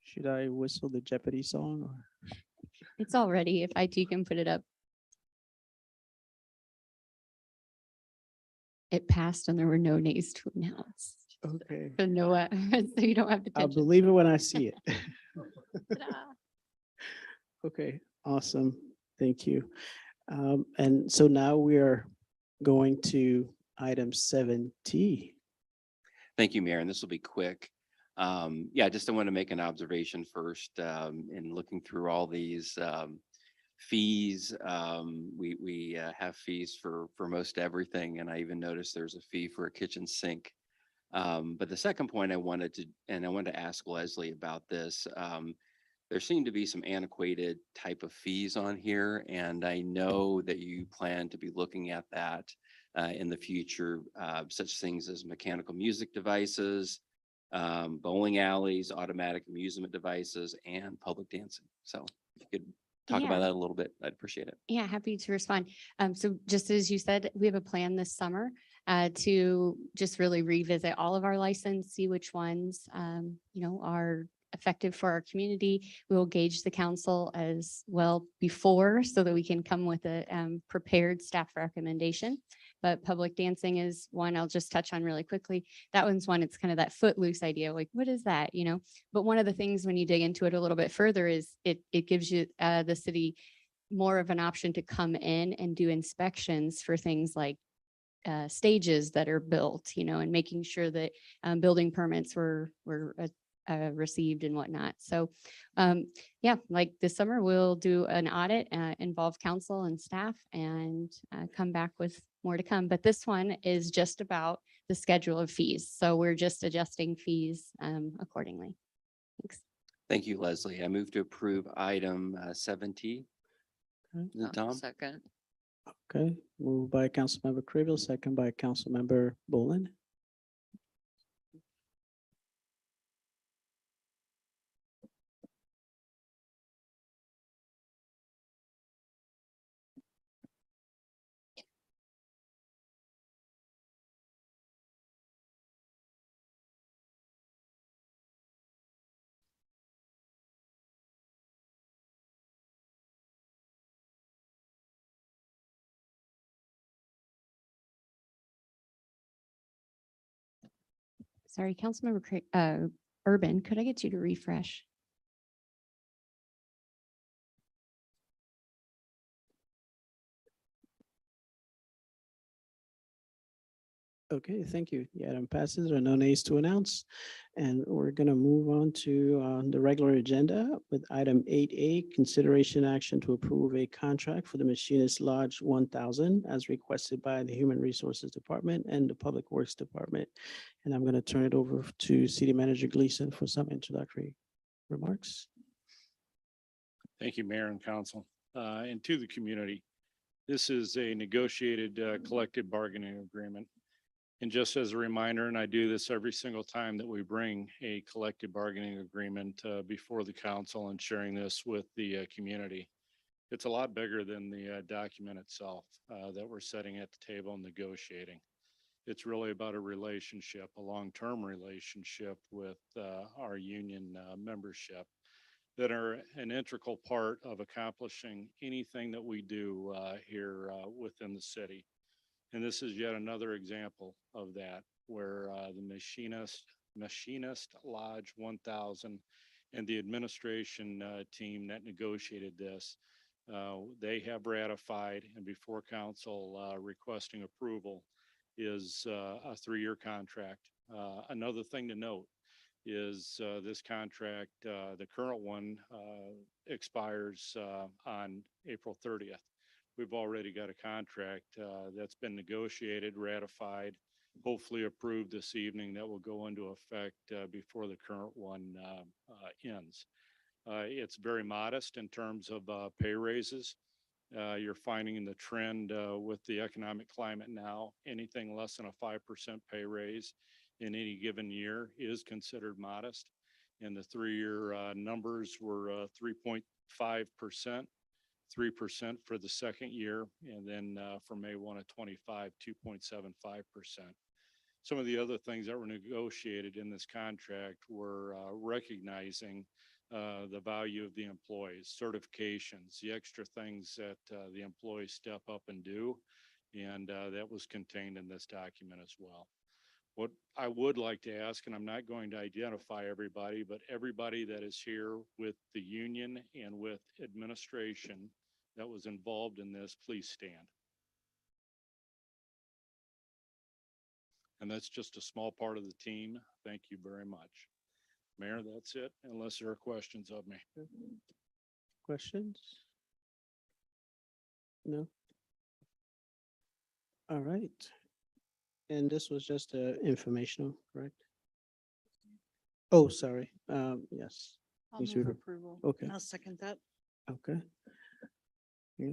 Should I whistle the Jeopardy song or? It's all ready if IT can put it up. It passed and there were no nays to announce. Okay, So no, so you don't have to I'll touch it. believe it when I see it. Ta-da. Okay, awesome. Thank you. And so now we are going to item 7T. Thank you, Mayor, and this will be quick. Yeah, just I want to make an observation first, in looking through all these fees. We have fees for most everything, and I even noticed there's a fee for a kitchen sink. But the second point I wanted to ask Leslie about this. There seem to be some antiquated type of fees on here, and I know that you plan to be looking at that in the future, such things as mechanical music devices, bowling alleys, automatic amusement devices, and public dancing. So if you could talk about Yeah. that a little bit, I'd appreciate it. Yeah, happy to respond. So just as you said, we have a plan this summer to just really revisit all of our license, see which ones, are effective for our community. We will gauge the council as well before so that we can come with a prepared staff recommendation. But public dancing is one I'll just touch on really quickly. That one's one, it's kind of that footloose idea, like, what is that, But one of the things when you dig into it a little bit further is it gives you the city more of an option to come in and do inspections for things like stages that are built, and making sure that building permits were received and whatnot. So yeah, like this summer, we'll do an audit, involve council and staff, and come back with more to come. But this one is just about the schedule of fees. So we're just adjusting fees accordingly. Thanks. Thank you, Leslie. I move to approve item 7T. Is it Tom? Second. Okay, moved by Councilmember Criville, second by Councilmember Bolin. Sorry, Councilmember Urban, could I get you to refresh? Okay, thank you. The item passes. There are no nays to announce. And we're going to move on to the regular agenda with item 8A, consideration action to approve a contract for the Machinist Lodge 1000 as requested by the Human Resources Department and the Public Works Department. And I'm going to turn it over to City Manager Gleason for some introductory remarks. Thank you, Mayor and Council, and to the community. This is a negotiated collective bargaining agreement. And just as a reminder, and I do this every single time that we bring a collective bargaining agreement before the council and sharing this with the community. It's a lot bigger than the document itself that we're setting at the table and negotiating. It's really about a relationship, a long-term relationship with our union membership that are an integral part of accomplishing anything that we do here within the city. And this is yet another example of that, where the Machinist Lodge 1000 and the administration team that negotiated this, they have ratified, and before council requesting approval is a 3-year contract. Another thing to note is this contract, the current one expires on April 30th. We've already got a contract that's been negotiated, ratified, hopefully approved this evening that will go into effect before the current one ends. It's very modest in terms of pay raises. You're finding the trend with the economic climate now, anything less than a 5% pay raise in any given year is considered modest. And the 3-year numbers were 3.5%. 3% for the second year, and then for May 1 of 25, 2.75%. Some of the other things that were negotiated in this contract were recognizing the value of the employees, certifications, the extra things that the employees step up and do, and that was contained in this document as well. What I would like to ask, and I'm not going to identify everybody, but everybody that is here with the union and with administration that was involved in this, please stand. And that's just a small part of the team. Thank you very much. Mayor, that's it, unless there are questions of me. Questions? No? All right. And this was just informational, correct? Oh, sorry. Yes. I'll Please move read it. approval. Okay. I'll second that. Okay. Yeah.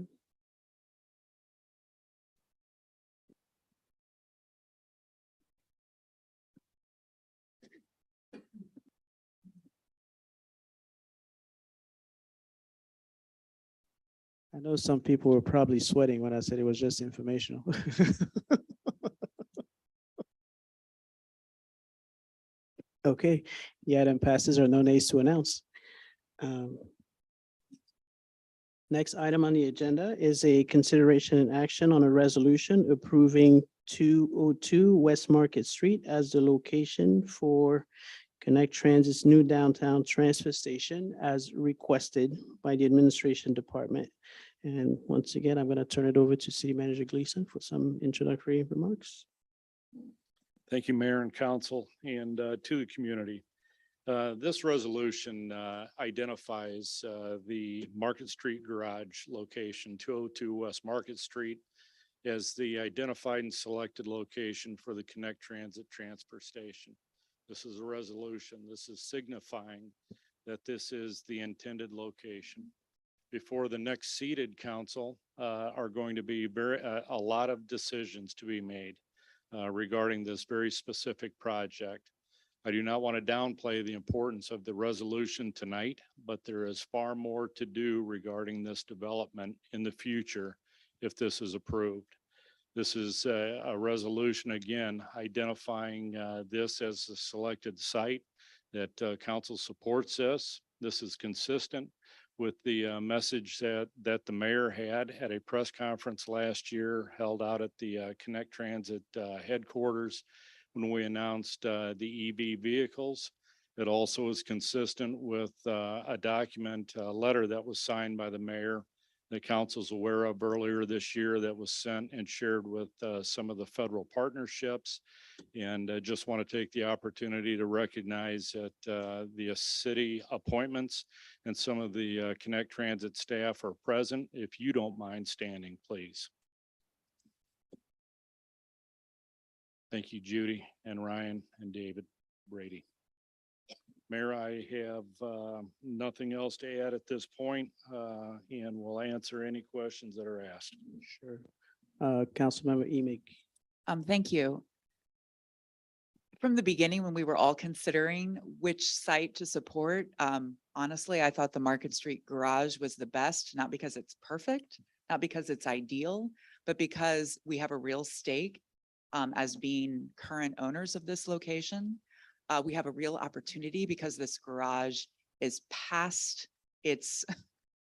I know some people were probably sweating when I said it was just informational. Okay, the item passes or no nays to announce. Next item on the agenda is a consideration and action on a resolution approving 202 West Market Street as the location for Connect Transit's new downtown transfer station as requested by the administration department. And once again, I'm going to turn it over to City Manager Gleason for some introductory remarks. Thank you, Mayor and Council, and to the community. This resolution identifies the Market Street Garage location, 202 West Market Street, as the identified and selected location for the Connect Transit Transfer Station. This is a resolution. This is signifying that this is the intended location. before the next seated council are going to be a lot of decisions to be made regarding this very specific project. I do not want to downplay the importance of the resolution tonight, but there is far more to do regarding this development in the future if this is approved. This is a resolution, again, identifying this as the selected site that council supports this. This is consistent with the message that the mayor had at a press conference last year held out at the Connect Transit headquarters when we announced the EV vehicles. It also is consistent with a document, a letter that was signed by the mayor that council's aware of earlier this year that was sent and shared with some of the federal partnerships. And I just want to take the opportunity to recognize that the city appointments and some of the Connect Transit staff are present. If you don't mind standing, please. Thank you, Judy and Ryan and David Brady. Mayor, I have nothing else to add at this point, and will answer any questions that are asked. Sure. Councilmember Emig. Thank you. From the beginning, when we were all considering which site to support, honestly, I thought the Market Street Garage was the best, not because it's perfect, not because it's ideal, but because we have a real stake as being current owners of this location. We have a real opportunity because this garage is past its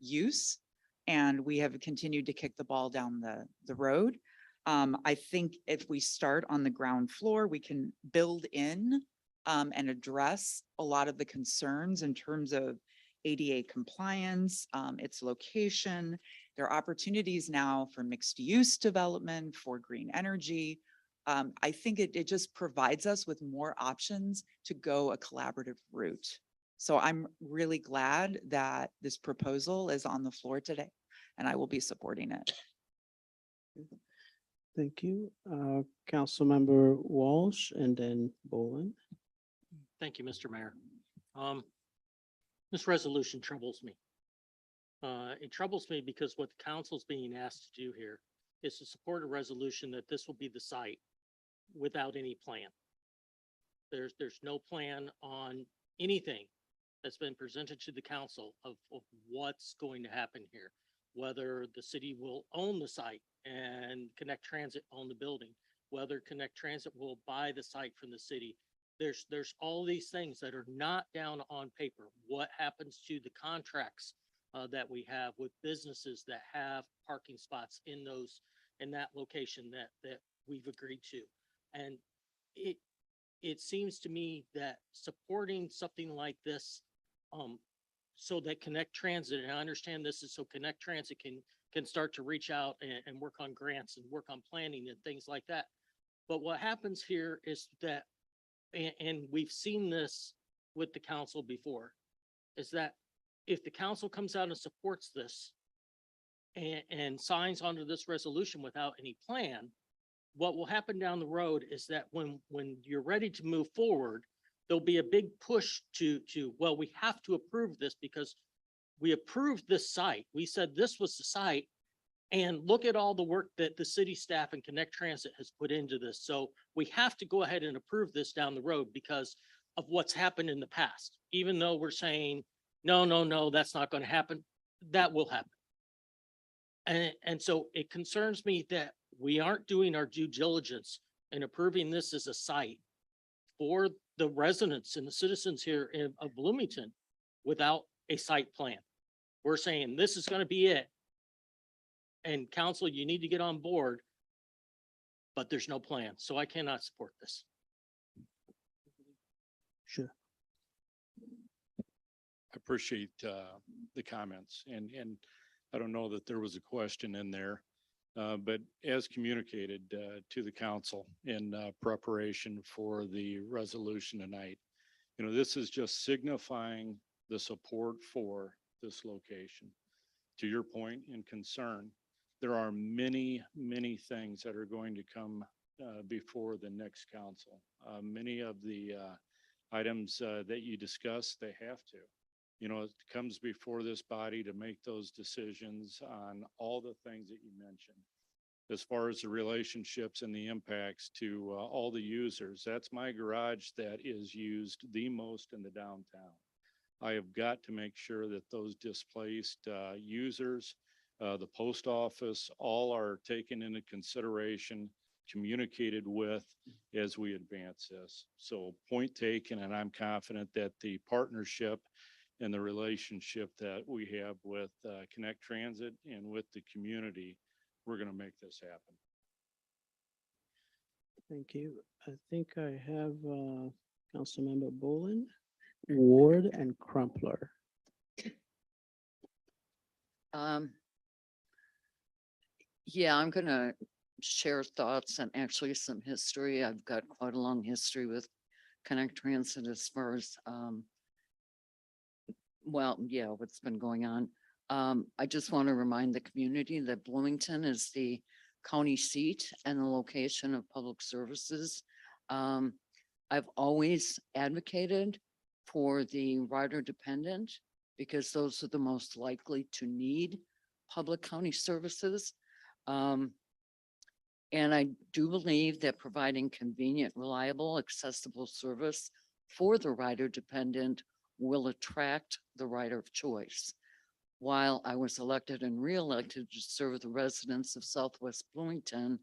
use, and we have continued to kick the ball down the road. I think if we start on the ground floor, we can build in and address a lot of the concerns in terms of ADA compliance, its location. There are opportunities now for mixed use development, for green energy. I think it just provides us with more options to go a collaborative route. So I'm really glad that this proposal is on the floor today, and I will be supporting it. Thank you. Councilmember Walsh and then Bolin. Thank you, Mr. Mayor. This resolution troubles me. It troubles me because what the council's being asked to do here is to support a resolution that this will be the site without any plan. There's no plan on anything that's been presented to the council of what's going to happen here, whether the city will own the site and Connect Transit own the building, whether Connect Transit will buy the site from the city. There's all these things that are not down on paper. What happens to the contracts that we have with businesses that have parking spots in that location that we've agreed to? And it seems to me that supporting something like this, so that Connect Transit, and I understand this is so Connect Transit can start to reach out and work on grants and work on planning and things like that. But what happens here is that, and we've seen this with the council before, is that if the council comes out and supports this and signs onto this resolution without any plan, what will happen down the road is that when you're ready to move forward, there'll be a big push to, well, we have to approve this because we approved this site. We said this was the site, and look at all the work that the city staff and Connect Transit has put into this. So we have to go ahead and approve this down the road because of what's happened in the past. Even though we're saying, no, that's not going to happen, that will happen. And so it concerns me that we aren't doing our due diligence in approving this as a site for the residents and the citizens here of Bloomington without a site plan. We're saying this is going to be it. And council, you need to get on board, but there's no plan. So I cannot support this. Sure. I appreciate the comments, and I don't know that there was a question in there, but as communicated to the council in preparation for the resolution tonight, this is just signifying the support for this location. To your point and concern, there are many, many things that are going to come before the next council. Many of the items that you discussed, they have to. you know, it comes before this body to make those decisions on all the things that you mentioned. As far as the relationships and the impacts to all the users, that's my garage that is used the most in the downtown. I have got to make sure that those displaced users, the post office, all are taken into consideration, communicated with as we advance this. So point taken, and I'm confident that the partnership and the relationship that we have with Connect Transit and with the community, we're going to make this happen. Thank you. I think I have Councilmember Bolin, Ward, and Crumpler. Yeah, I'm gonna share thoughts and actually some history. I've got quite a long history with Connect Transit as far as, well, yeah, what's been going on. I just want to remind the community that Bloomington is the county seat and the location of public services. I've always advocated for the rider dependent because those are the most likely to need public county services. And I do believe that providing convenient, reliable, accessible service for the rider dependent will attract the rider of choice. While I was elected and re-elected to serve the residents of Southwest Bloomington,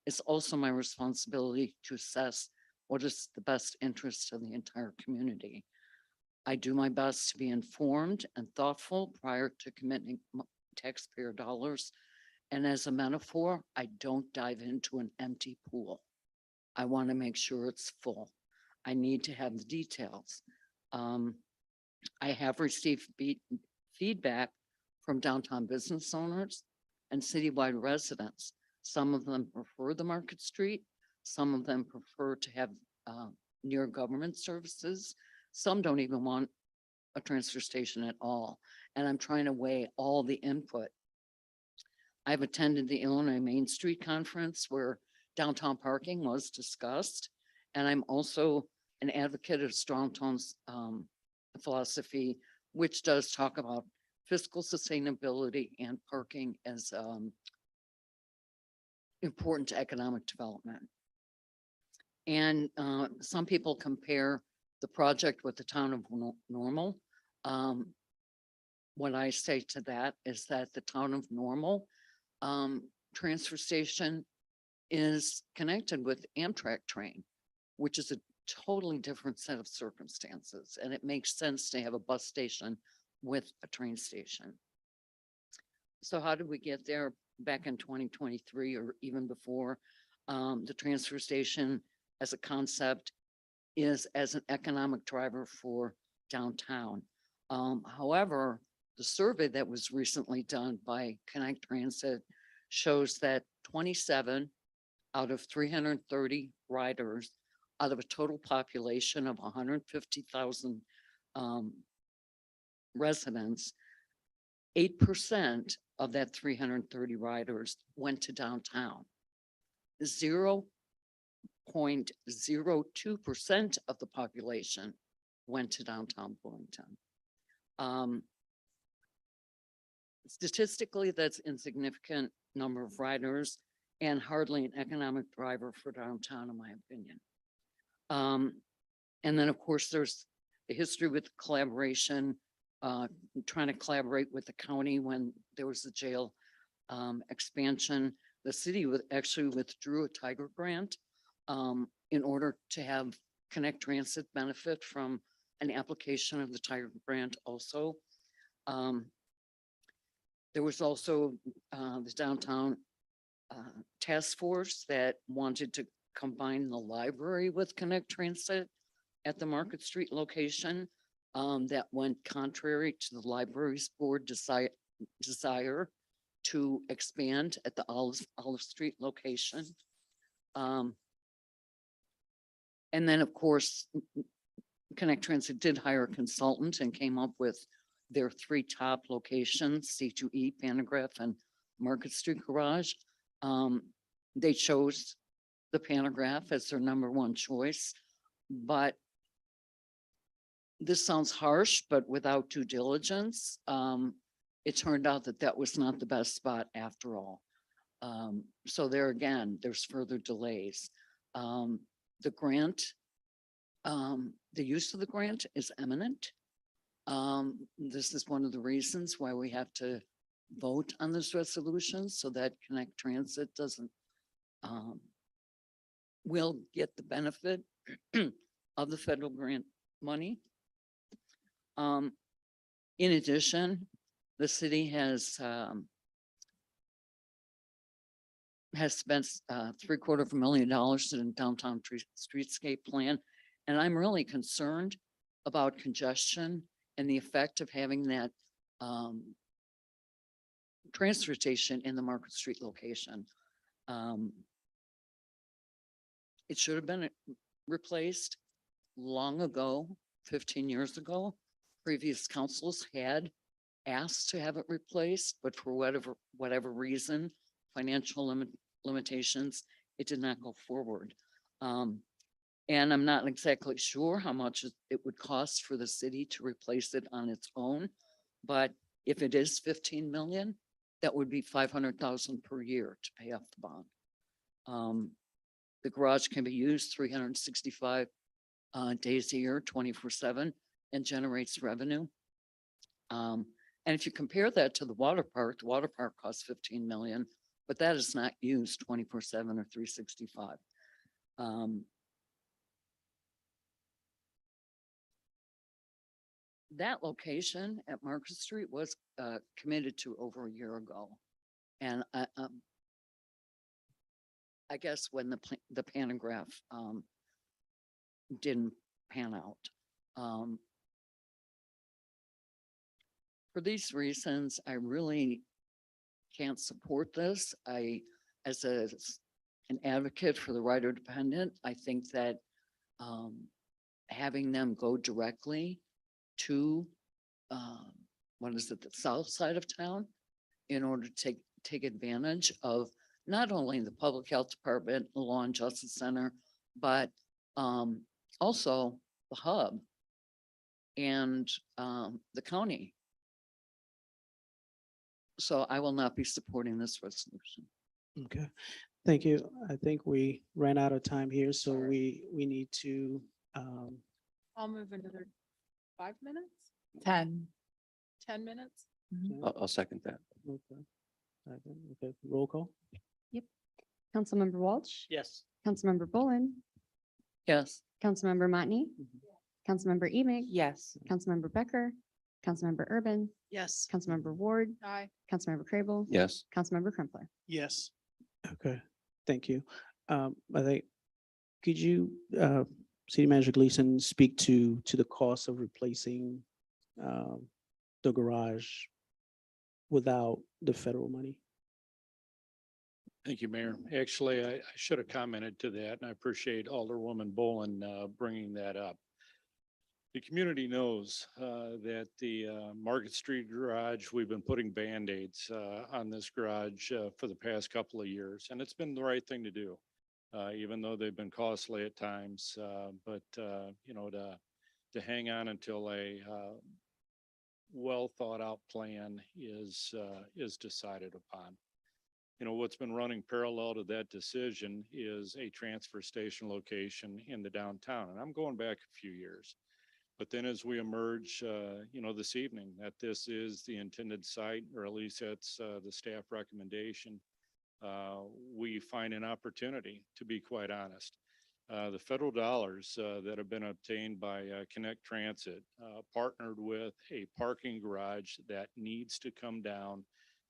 it's also my responsibility to assess what is the best interest of the entire community. I do my best to be informed and thoughtful prior to committing taxpayer dollars. And as a metaphor, I don't dive into an empty pool. I want to make sure it's full. I need to have the details. I have received feedback from downtown business owners and citywide residents. Some of them prefer the Market Street. Some of them prefer to have near government services. Some don't even want a transfer station at all. And I'm trying to weigh all the input. I've attended the Illinois Main Street Conference where downtown parking was discussed. And I'm also an advocate of Strong Town's philosophy, which does talk about fiscal sustainability and parking as important to economic development. And some people compare the project with the town of Normal. What I say to that is that the town of Normal transfer station is connected with Amtrak train, which is a totally different set of circumstances. And it makes sense to have a bus station with a train station. So how did we get there back in 2023 or even before? The transfer station as a concept is as an economic driver for downtown. However, the survey that was recently done by Connect Transit shows that 27 out of 330 riders out of a total population of 150,000 residents, 8% of that 330 riders went to downtown. 0.02% of the population went to downtown Bloomington. Statistically, that's insignificant number of riders and hardly an economic driver for downtown, in my opinion. And then, of course, there's the history with collaboration, trying to collaborate with the county when there was the jail expansion. The city actually withdrew a Tiger grant in order to have Connect Transit benefit from an application of the Tiger grant also. There was also the downtown task force that wanted to combine the library with Connect Transit at the Market Street location. That went contrary to the library's board desire to expand at the Olive Street location. And then, of course, Connect Transit did hire a consultant and came up with their 3 top locations, C2E, Pantograph, and Market Street Garage. They chose the Pantograph as their #1 choice, but this sounds harsh, but without due diligence, it turned out that that was not the best spot after all. So there again, there's further delays. The grant, the use of the grant is eminent. This is one of the reasons why we have to vote on this resolution so that Connect Transit doesn't, will get the benefit of the federal grant money. In addition, the city has spent $750,000 in downtown streetscape plan. And I'm really concerned about congestion and the effect of having that transfer station in the Market Street location. It should have been replaced long ago, 15 years ago. Previous councils had asked to have it replaced, but for whatever reason, financial limitations, it did not go forward. And I'm not exactly sure how much it would cost for the city to replace it on its own. But if it is 15 million, that would be 500,000 per year to pay off the bond. The garage can be used 365 days a year, 24/7, and generates revenue. And if you compare that to the water park costs 15 million, but that is not used 24/7 or 365. That location at Market Street was committed to over a year ago. And I guess when the pantograph didn't pan out. For these reasons, I really can't support this. As an advocate for the rider dependent, I think that having them go directly to the south side of town in order to take advantage of not only the public health department, the law and justice center, but also the hub and the county. So I will not be supporting this resolution. Okay, thank you. I think we ran out of time here, so we need to, I'll move another 5 minutes, 10. 10 minutes. I'll second that. okay. Okay, roll call. Councilmember Walsh, Yes. Councilmember Bolin, Yes. Councilmember Motney, Councilmember Emig, Yes. Councilmember Becker, Councilmember Urban, Yes. Councilmember Ward, Aye. Councilmember Crable, Yes. Councilmember Crumpler. Yes. Okay, thank you. I think, could you, City Manager Gleason, speak to the cost of replacing the garage without the federal money? Thank you, Mayor. Actually, I should have commented to that, and I appreciate Alderwoman Bolin bringing that up. The community knows that the Market Street garage, we've been putting Band-Aids on this garage for the past couple of years, and it's been the right thing to do, even though they've been costly at times. But you know, to hang on until a well thought out plan is decided upon. You know, what's been running parallel to that decision is a transfer station location in the downtown. And I'm going back a few years. But then as we emerge, you know, this evening, that this is the intended site, or at least that's the staff recommendation, we find an opportunity, to be quite honest. The federal dollars that have been obtained by Connect Transit partnered with a parking garage that needs to come down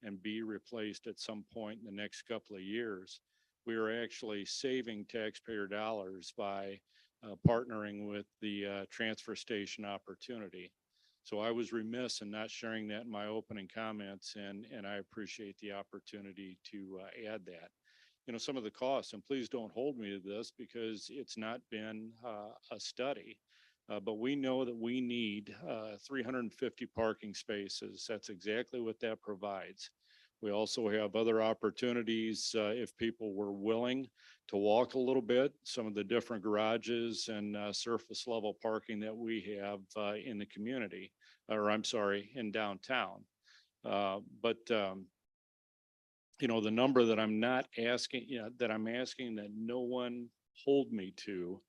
and be replaced at some point in the next couple of years. We are actually saving taxpayer dollars by partnering with the transfer station opportunity. So I was remiss in not sharing that in my opening comments, and I appreciate the opportunity to add that. You know, some of the costs, and please don't hold me to this because it's not been a study, but we know that we need 350 parking spaces. That's exactly what that provides. We also have other opportunities, if people were willing to walk a little bit, some of the different garages and surface level parking that we have in the community, or I'm sorry, in downtown. You know, the number that I'm not asking, that I'm asking that no one hold me to,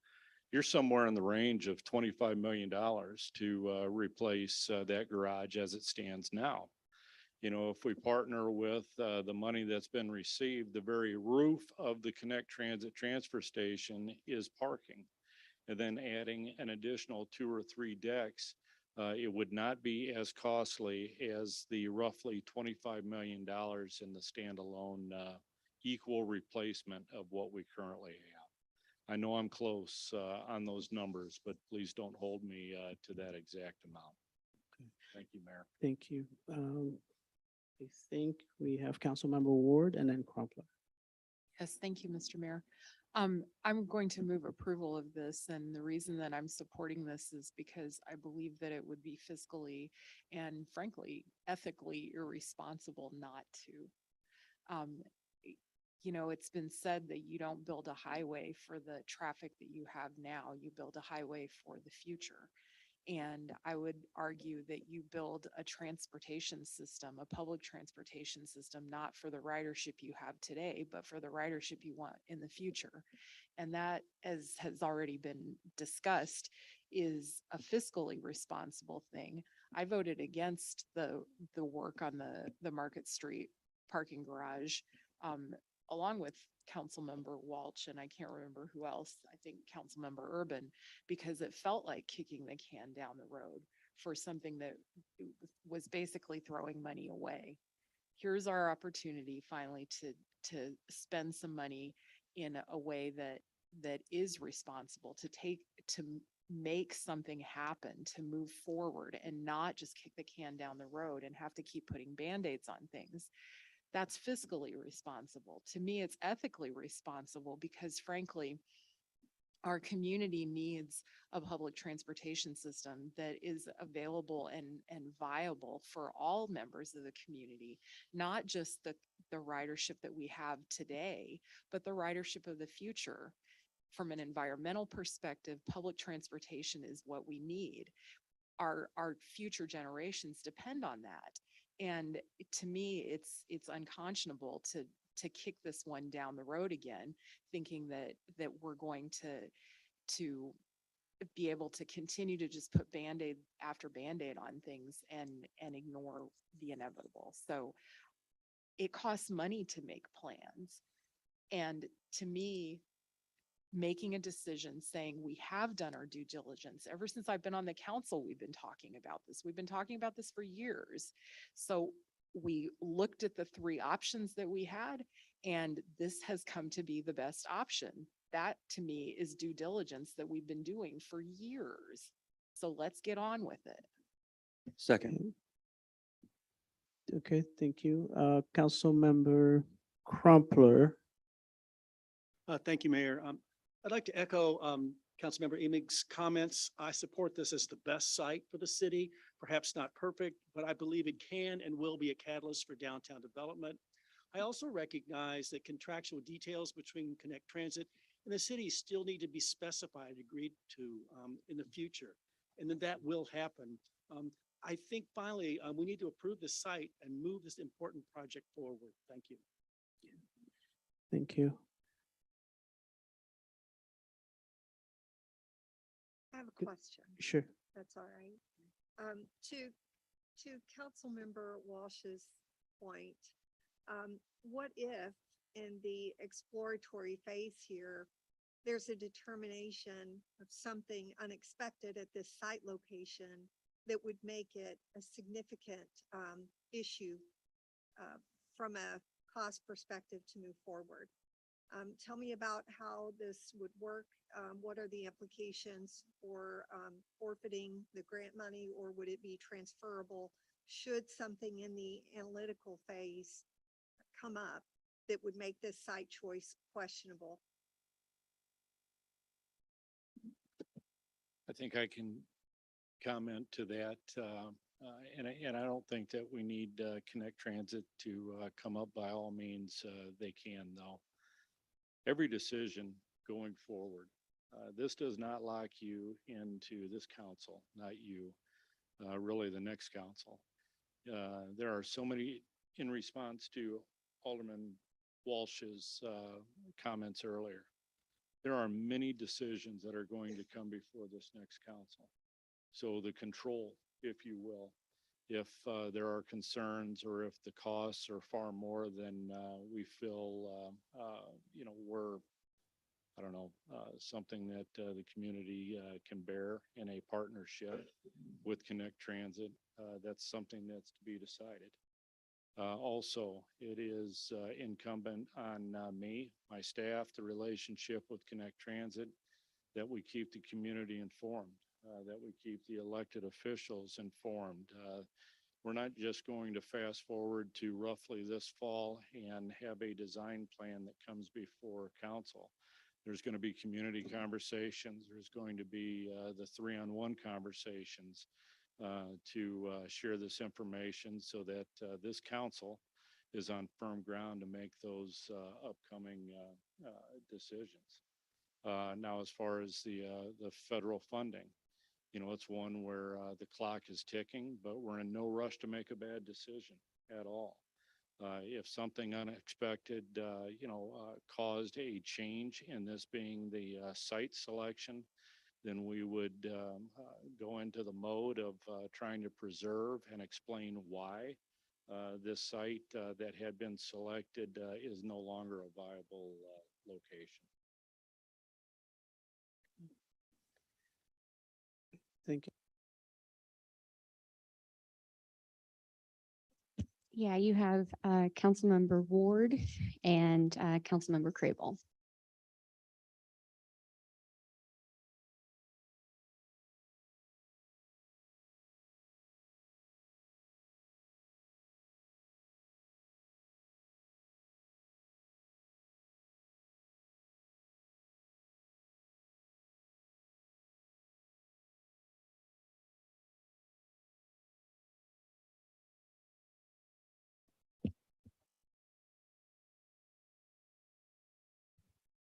you're somewhere in the range of $25 million to replace that garage as it stands now. You know, if we partner with the money that's been received, the very roof of the Connect Transit transfer station is parking. And then adding an additional 2 or 3 decks, it would not be as costly as the roughly $25 million in the standalone equal replacement of what we currently have. I know I'm close on those numbers, but please don't hold me to that exact amount. Thank you, Mayor. Thank you. I think we have Councilmember Ward and then Crumpler. Yes, thank you, Mr. Mayor. I'm going to move approval of this, and the reason that I'm supporting this is because I believe that it would be fiscally and frankly, ethically irresponsible not to. You know, it's been said that you don't build a highway for the traffic that you have now, you build a highway for the future. And I would argue that you build a transportation system, a public transportation system, not for the ridership you have today, but for the ridership you want in the future. And that, as has already been discussed, is a fiscally responsible thing. I voted against the work on the Market Street parking garage, along with Councilmember Walsh, and I can't remember who else, I think Councilmember Urban, because it felt like kicking the can down the road for something that was basically throwing money away. Here's our opportunity finally to spend some money in a way that is responsible, to make something happen, to move forward and not just kick the can down the road and have to keep putting Band-Aids on things. That's fiscally responsible. To me, it's ethically responsible because frankly, our community needs a public transportation system that is available and viable for all members of the community, not just the ridership that we have today, but the ridership of the future. From an environmental perspective, public transportation is what we need. Our future generations depend on that. And to me, it's unconscionable to kick this one down the road again, thinking that we're going to be able to continue to just put Band-Aid after Band-Aid on things and ignore the inevitable. So it costs money to make plans. And to me, making a decision saying we have done our due diligence. Ever since I've been on the council, we've been talking about this. We've been talking about this for years. So we looked at the 3 options that we had, and this has come to be the best option. That to me is due diligence that we've been doing for years. So let's get on with it. Second. Okay, thank you. Councilmember Crumpler. Thank you, Mayor. I'd like to echo Councilmember Emig's comments. I support this as the best site for the city, perhaps not perfect, but I believe it can and will be a catalyst for downtown development. I also recognize that contractual details between Connect Transit and the city still need to be specified, agreed to in the future, and then that will happen. I think finally, we need to approve the site and move this important project forward. Thank you. Thank you. I have a question. Sure. That's all right. To Councilmember Walsh's point, what if in the exploratory phase here, there's a determination of something unexpected at this site location that would make it a significant issue from a cost perspective to move forward? Tell me about how this would work. What are the implications for forfeiting the grant money, or would it be transferable should something in the analytical phase come up that would make this site choice questionable? I think I can comment to that. And I don't think that we need Connect Transit to come up. By all means, they can though. Every decision going forward, this does not lock you into this council, not you, really the next council. There are so many, in response to Alderman Walsh's comments earlier, there are many decisions that are going to come before this next council. So the control, if you will, if there are concerns or if the costs are far more than we feel, we're, I don't know, something that the community can bear in a partnership with Connect Transit, that's something that's to be decided. Also, it is incumbent on me, my staff, the relationship with Connect Transit, that we keep the community informed, that we keep the elected officials informed. We're not just going to fast forward to roughly this fall and have a design plan that comes before council. There's going to be community conversations. There's going to be the 3-on-1 conversations to share this information so that this council is on firm ground to make those upcoming decisions. Now, as far as the federal funding, it's one where the clock is ticking, but we're in no rush to make a bad decision at all. If something unexpected, caused a change in this being the site selection, then we would go into the mode of trying to preserve and explain why this site that had been selected is no longer a viable location. Thank you. Yeah, you have Councilmember Ward and Councilmember Crable.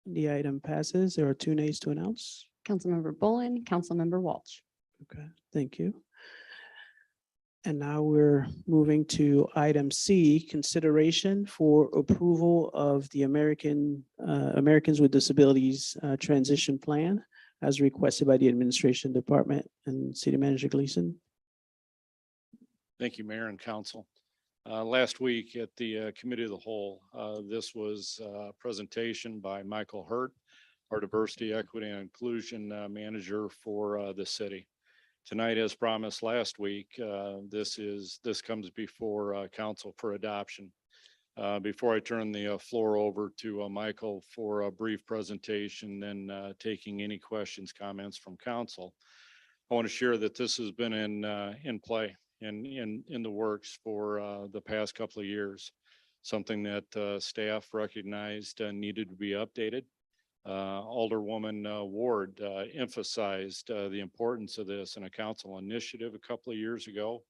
The item passes. There are 2 nays to announce. Councilmember Bolin, Councilmember Walsh. Okay, thank you. And now we're moving to item C, consideration for approval of the Americans with Disabilities Transition Plan as requested by the Administration Department and City Manager Gleason. Thank you, Mayor and Council. Last week at the Committee of the Whole, this was a presentation by Michael Hurt, our Diversity, Equity, and Inclusion Manager for the city. Tonight, as promised last week, this comes before council for adoption. Before I turn the floor over to Michael for a brief presentation and taking any questions, comments from council, I want to share that this has been in play in the works for the past couple of years. Something that staff recognized needed to be updated. Alderwoman Ward emphasized the importance of this in a council initiative a couple of years ago.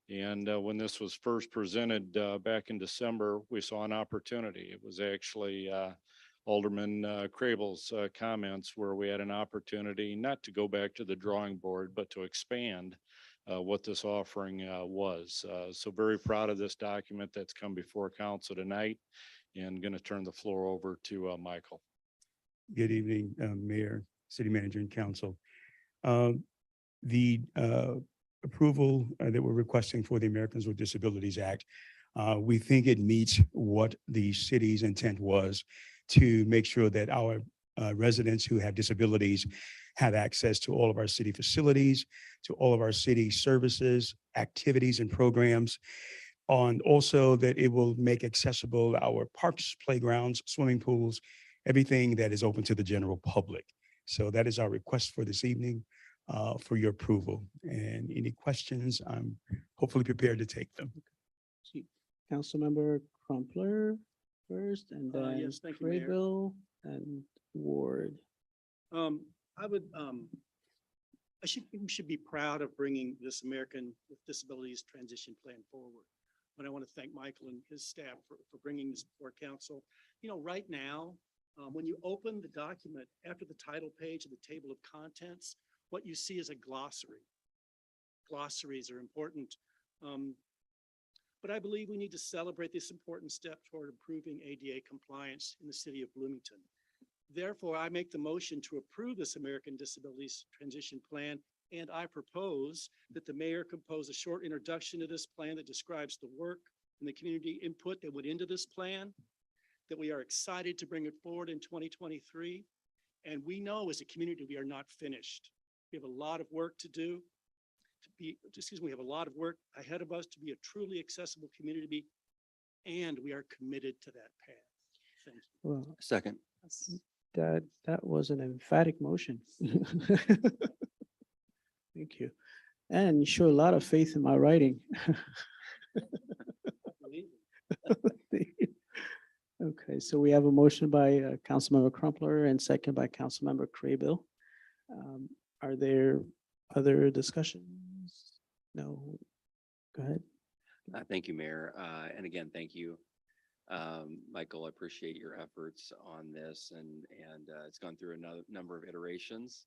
And when this was first presented back in December, we saw an opportunity. It was actually Alderman Crable's comments where we had an opportunity not to go back to the drawing board, but to expand what this offering was. So very proud of this document that's come before council tonight, and going to turn the floor over to Michael. Good evening, Mayor, City Manager, and Council. The approval that we're requesting for the Americans with Disabilities Act, we think it meets what the city's intent was to make sure that our residents who have disabilities have access to all of our city facilities, to all of our city services, activities, and programs. On also that it will make accessible our parks, playgrounds, swimming pools, everything that is open to the general public. So that is our request for this evening for your approval. And any questions, I'm hopefully prepared to take them. Councilmember Crumpler first, and then Yes, thank you, Mayor. Crable and Ward. I would we should be proud of bringing this American with Disabilities Transition Plan forward. And I want to thank Michael and his staff for bringing this before council. You know, right now, when you open the document after the title page of the table of contents, what you see is a glossary. Glossaries are important. But I believe we need to celebrate this important step toward improving ADA compliance in the city of Bloomington. Therefore, I make the motion to approve this American Disabilities Transition Plan, and I propose that the mayor compose a short introduction to this plan that describes the work and the community input that went into this plan, that we are excited to bring it forward in 2023. And we know as a community, we are not finished. We have a lot of work to do. We have a lot of work ahead of us to be a truly accessible community, and we are committed to that path. Thank you. Well, Second. that was an emphatic motion. Thank you. And you show a lot of faith in my writing. Okay, so we have a motion by Councilmember Crumpler and second by Councilmember Craybill. Are there other discussions? No. Go ahead. Thank you, Mayor. And again, thank you, Michael. I appreciate your efforts on this, and it's gone through a number of iterations,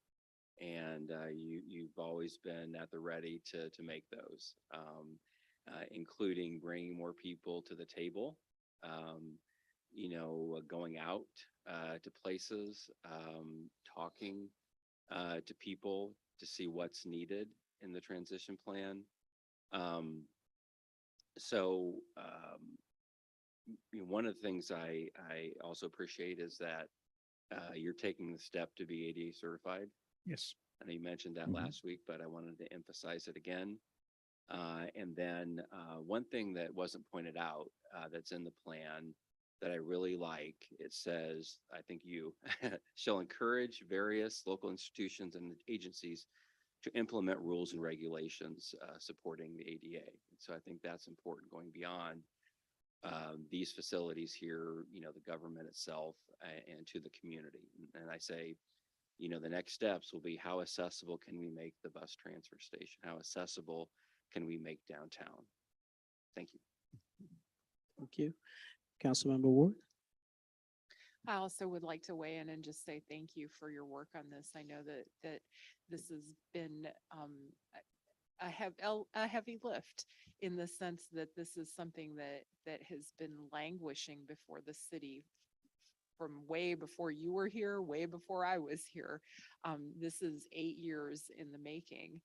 and you've always been at the ready to make those, including bringing more people to the table. Going out to places, talking to people to see what's needed in the transition plan. One of the things I also appreciate is that you're taking the step to be ADA certified. Yes. I know you mentioned that last week, but I wanted to emphasize it again. And then one thing that wasn't pointed out that's in the plan that I really like, it says, I think you shall encourage various local institutions and agencies to implement rules and regulations supporting the ADA. So I think that's important going beyond these facilities here, the government itself and to the community. And I say, the next steps will be how accessible can we make the bus transfer station? How accessible can we make downtown? Thank you. Thank you. Councilmember Ward. I also would like to weigh in and just say thank you for your work on this. I know that this has been a heavy lift in the sense that this is something that has been languishing before the city from way before you were here, way before I was here. This is 8 years in the making,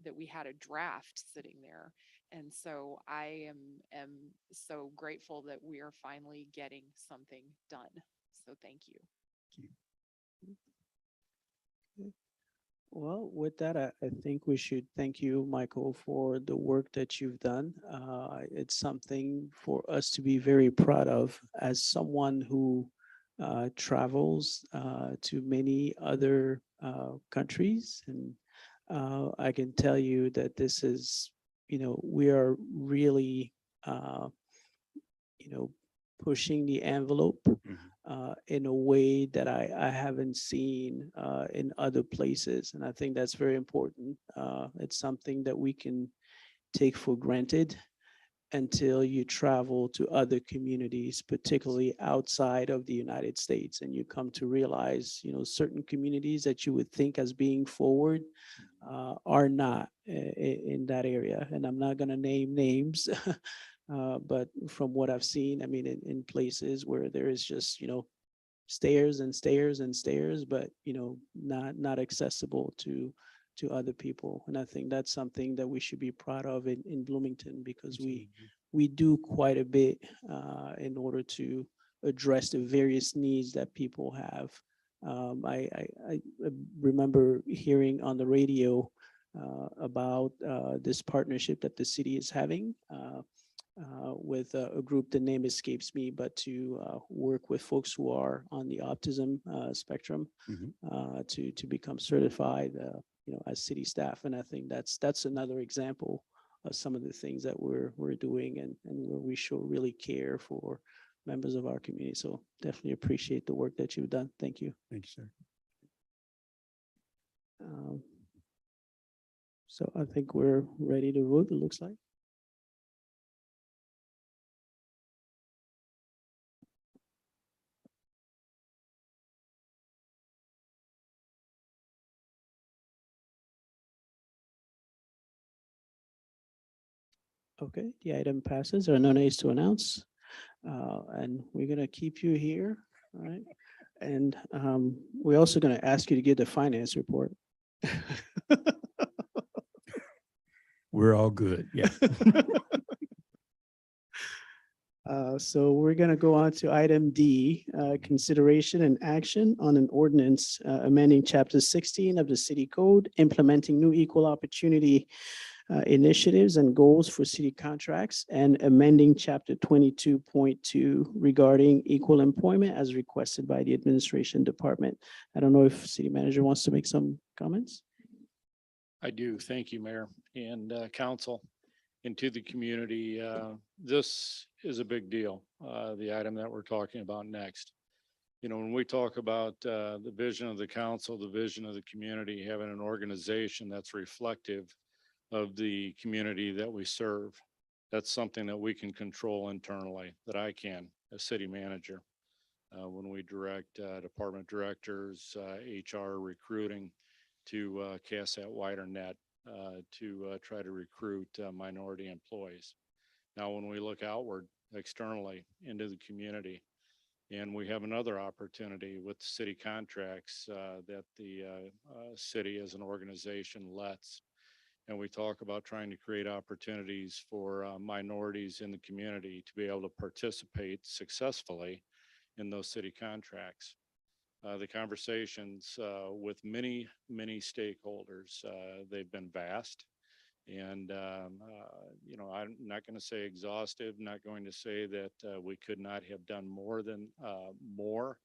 that we had a draft sitting there. And so I am so grateful that we are finally getting something done. So thank you. Well, with that, I think we should thank you, Michael, for the work that you've done. It's something for us to be very proud of as someone who travels to many other countries. And I can tell you that this is, we are really, pushing the envelope in a way that I haven't seen in other places. And I think that's very important. It's something that we can take for granted until you travel to other communities, particularly outside of the United States, and you come to realize, certain communities that you would think as being forward are not in that area. And I'm not going to name names, but from what I've seen, I mean, in places where there is just, stairs and stairs and stairs, but, not accessible to other people. And I think that's something that we should be proud of in Bloomington, because we do quite a bit in order to address the various needs that people have. I remember hearing on the radio about this partnership that the city is having with a group, the name escapes me, but to work with folks who are on the autism spectrum to become certified, as city staff. And I think that's another example of some of the things that we're doing and where we show really care for members of our community. So definitely appreciate the work that you've done. Thank you. Thank you, sir. So I think we're ready to vote, it looks like. Okay, the item passes. There are no nays to announce. And we're gonna keep you here, all right? And we're also gonna ask you to give the finance report. We're all good. Yeah. So we're gonna go on to item D, consideration and action on an ordinance amending chapter 16 of the city code, implementing new equal opportunity initiatives and goals for city contracts, and amending chapter 22.2 regarding equal employment as requested by the administration department. I don't know if city manager wants to make some comments? I do. Thank you, Mayor and council. And to the community, this is a big deal, the item that we're talking about next. You know, when we talk about the vision of the council, the vision of the community, having an organization that's reflective of the community that we serve, that's something that we can control internally, that I can as city manager. When we direct department directors, HR, recruiting, to cast that wider net to try to recruit minority employees. Now, when we look outward externally into the community, and we have another opportunity with city contracts that the city as an organization lets, and we talk about trying to create opportunities for minorities in the community to be able to participate successfully in those city contracts. The conversations with many stakeholders, they've been vast. And, you know, I'm not going to say exhaustive, not going to say that we could not have done more than more.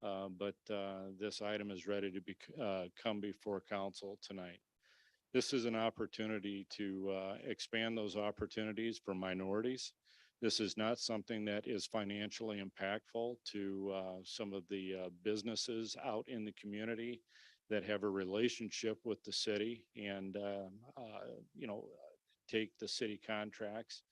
But this item is ready to come before council tonight. This is an opportunity to expand those opportunities for minorities. This is not something that is financially impactful to some of the businesses out in the community that have a relationship with the city and, you know, take the city contracts.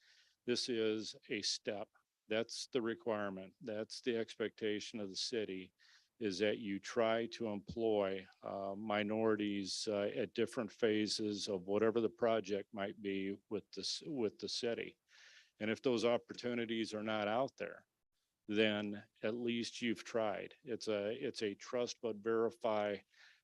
This is a step. That's the requirement. That's the expectation of the city, is that you try to employ minorities at different phases of whatever the project might be with the city. And if those opportunities are not out there, then at least you've tried. It's a trust but verify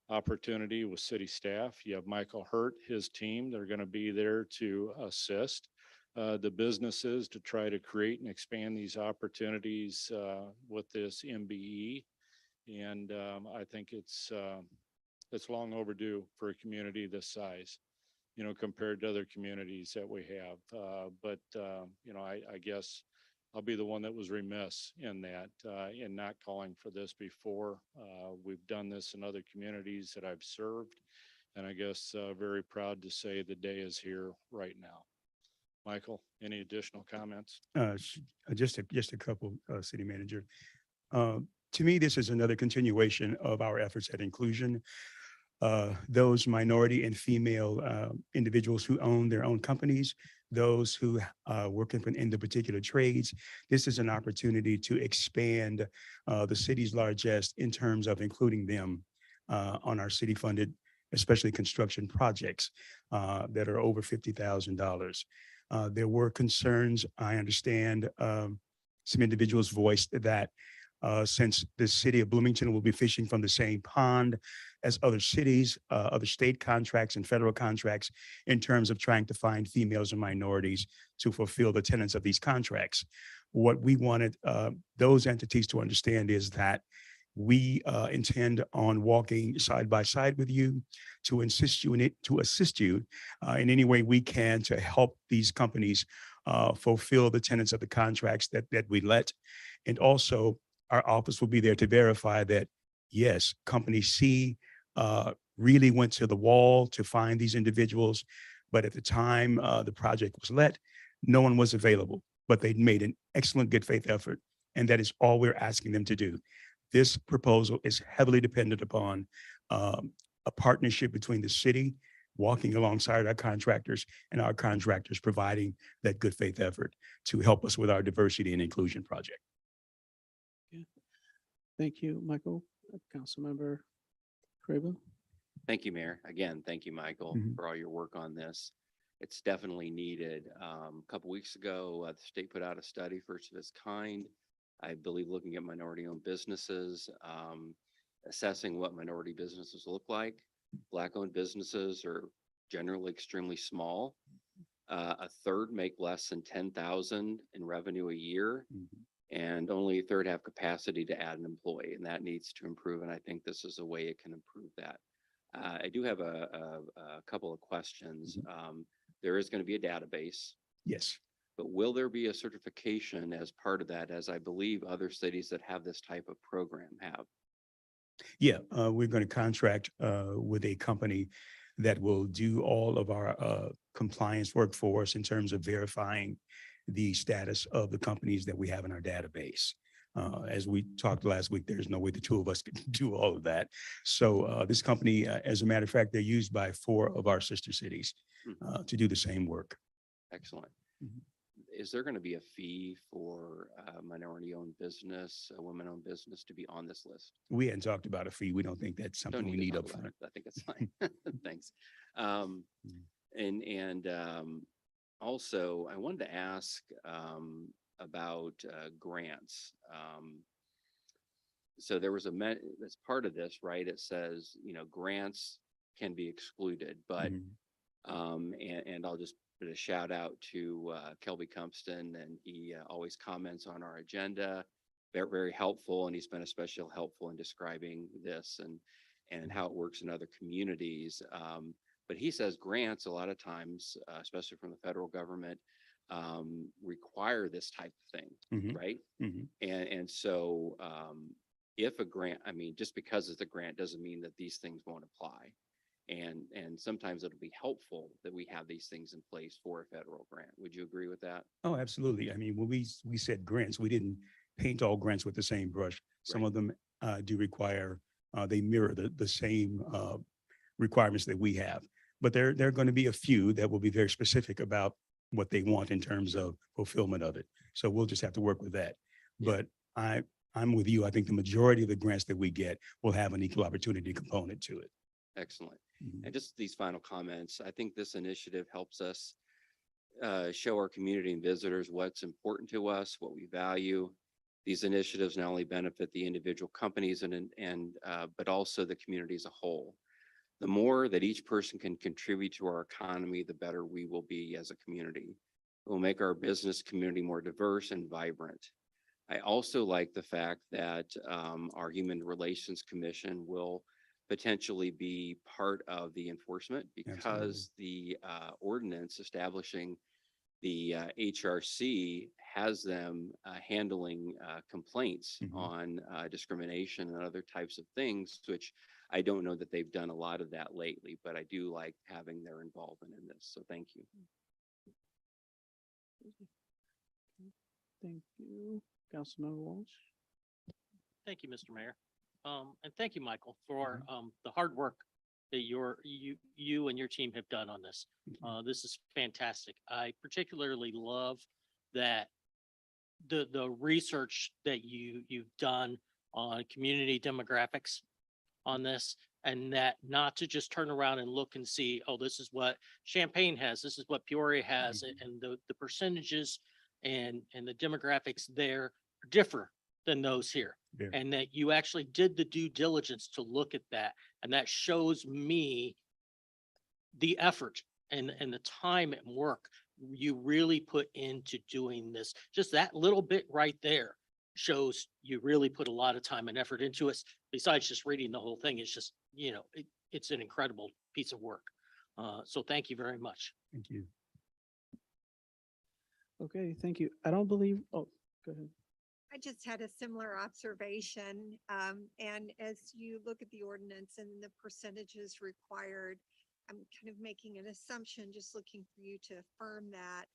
opportunity with city staff. You have Michael Hurt, his team, they're going to be there to assist the businesses to try to create and expand these opportunities with this MBE. And I think it's long overdue for a community this size, you know, compared to other communities that we have. But you know, I guess I'll be the one that was remiss in that, in not calling for this before. We've done this in other communities that I've served, and I guess very proud to say the day is here right now. Michael, any additional comments? Just a couple, city manager. To me, this is another continuation of our efforts at inclusion. Those minority and female individuals who own their own companies, those who work in the particular trades. This is an opportunity to expand the city's largesse in terms of including them on our city-funded, especially construction projects that are over $50,000. There were concerns, I understand, some individuals voiced that since the city of Bloomington will be fishing from the same pond as other cities, other state contracts and federal contracts in terms of trying to find females and minorities to fulfill the tenets of these contracts. What we wanted those entities to understand is that we intend on walking side by side with you to assist you in any way we can to help these companies fulfill the tenets of the contracts that we let. And also, our office will be there to verify that, yes, Company C really went to the wall to find these individuals, but at the time the project was let, no one was available, but they made an excellent good faith effort, and that is all we're asking them to do. This proposal is heavily dependent upon a partnership between the city, walking alongside our contractors and our contractors providing that good faith effort to help us with our diversity and inclusion project. Thank you, Michael. Councilmember Crable. Thank you, Mayor. Again, thank you, Michael, Mhm. for all your work on this. It's definitely needed. A couple weeks ago, the state put out a study, first of its kind, I believe, looking at minority-owned businesses, assessing what minority businesses look like. Black-owned businesses are generally extremely small. A third make less than 10,000 in revenue a year. And only a third have capacity to add an employee, and that needs to improve. And I think this is a way it can improve that. I do have a couple of questions. There is going to be a database, Yes. but will there be a certification as part of that, as I believe other cities that have this type of program have? Yeah, we're going to contract with a company that will do all of our compliance work for us in terms of verifying the status of the companies that we have in our database. As we talked last week, there's no way the two of us can do all of that. So this company, as a matter of fact, they're used by 4 of our sister cities to do the same work. Excellent. Mhm. Is there going to be a fee for a minority-owned business, a women-owned business to be on this list? We hadn't talked about a fee. We don't think that's Don't something we need need to up talk about front. it. I think it's fine. Thanks. Also, I wanted to ask about grants. So there was as part of this, right? It says, grants can be excluded, but and I'll just put a shout out to Kelby Cumpston, and he always comments on our agenda. Very, very helpful, and he's been especially helpful in describing this and how it works in other communities. But he says grants a lot of times, especially from the federal government, require this type of thing, right? And so if a grant, I mean, just because it's a grant doesn't mean that these things won't apply. And sometimes it'll be helpful that we have these things in place for a federal grant. Would you agree with that? Oh, absolutely. I mean, when we said grants, we didn't paint all grants with the same brush. Some of them do require, they mirror the same requirements that we have. But there are going to be a few that will be very specific about what they want in terms of fulfillment of it. So we'll just have to work with that. But I'm with you. I think the majority of the grants that we get will have an equal opportunity component to it. Excellent. And just these final comments, I think this initiative helps us show our community and visitors what's important to us, what we value. These initiatives not only benefit the individual companies but also the community as a whole. The more that each person can contribute to our economy, the better we will be as a community. It will make our business community more diverse and vibrant. I also like the fact that our Human Relations Commission will potentially be part of the enforcement, because the ordinance establishing the HRC has them handling complaints on discrimination and other types of things, which I don't know that they've done a lot of that lately, but I do like having their involvement in this. So thank you. Thank you. Councilmember Walsh. Thank you, Mr. Mayor. And thank you, Michael, for the hard work that you and your team have done on this. This is fantastic. I particularly love that the research that you've done on community demographics on this, and that not to just turn around and look and see, oh, this is what Champaign has, this is what Peoria has, and the percentages and the demographics there differ than those here. Yeah. And that you actually did the due diligence to look at that. And that shows me the effort and the time and work you really put into doing this. Just that little bit right there shows you really put a lot of time and effort into it. Besides just reading the whole thing, it's just, it's an incredible piece of work. So thank you very much. Thank you. Okay, thank you. I don't believe, oh, go ahead. I just had a similar observation. And as you look at the ordinance and the percentages required, I'm kind of making an assumption, just looking for you to affirm that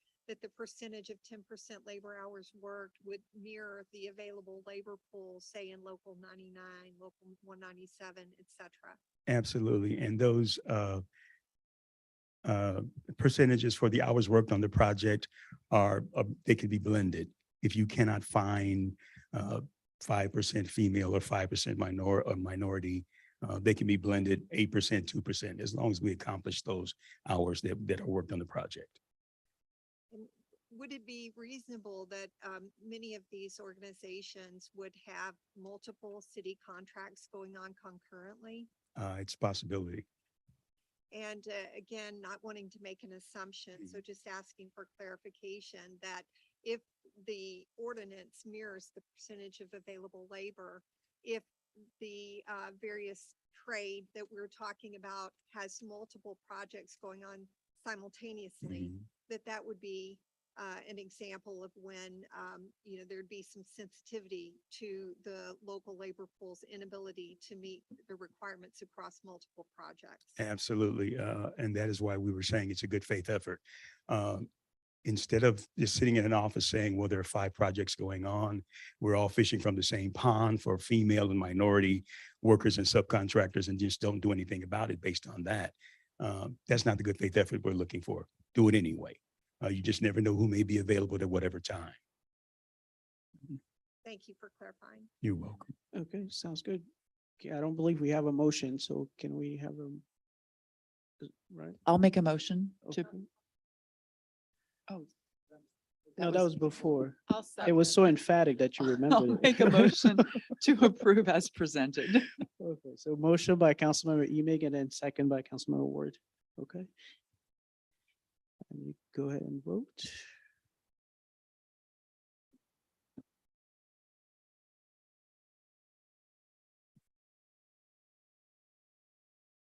the percentage of 10% labor hours worked would mirror the available labor pool, say in local 99, local 197, et cetera. Absolutely. And those percentages for the hours worked on the project are, they can be blended. If you cannot find 5% female or 5% minority, they can be blended 8%, 2%, as long as we accomplish those hours that are worked on the project. And would it be reasonable that many of these organizations would have multiple city contracts going on concurrently? It's a possibility. And again, not wanting to make an assumption, so just asking for clarification that if the ordinance mirrors the percentage of available labor, if the various trade that we're talking about has multiple projects going on simultaneously, that would be an example of when, there'd be some sensitivity to the local labor pool's inability to meet the requirements across multiple projects. Absolutely. And that is why we were saying it's a good faith effort. Instead of just sitting in an office saying, well, there are 5 projects going on, we're all fishing from the same pond for female and minority workers and subcontractors and just don't do anything about it based on that. That's not the good faith effort we're looking for. Do it anyway. You just never know who may be available at whatever time. Thank you for clarifying. You're welcome. Okay, sounds good. Okay, I don't believe we have a motion, so can we have a, right? I'll make a motion to. Okay. Oh. No, that was before. I'll It was so emphatic that you I'll remembered it. make a motion to approve as presented. Okay, so motion by Councilmember Emig and then second by Councilmember Ward. Okay. And you go ahead and vote.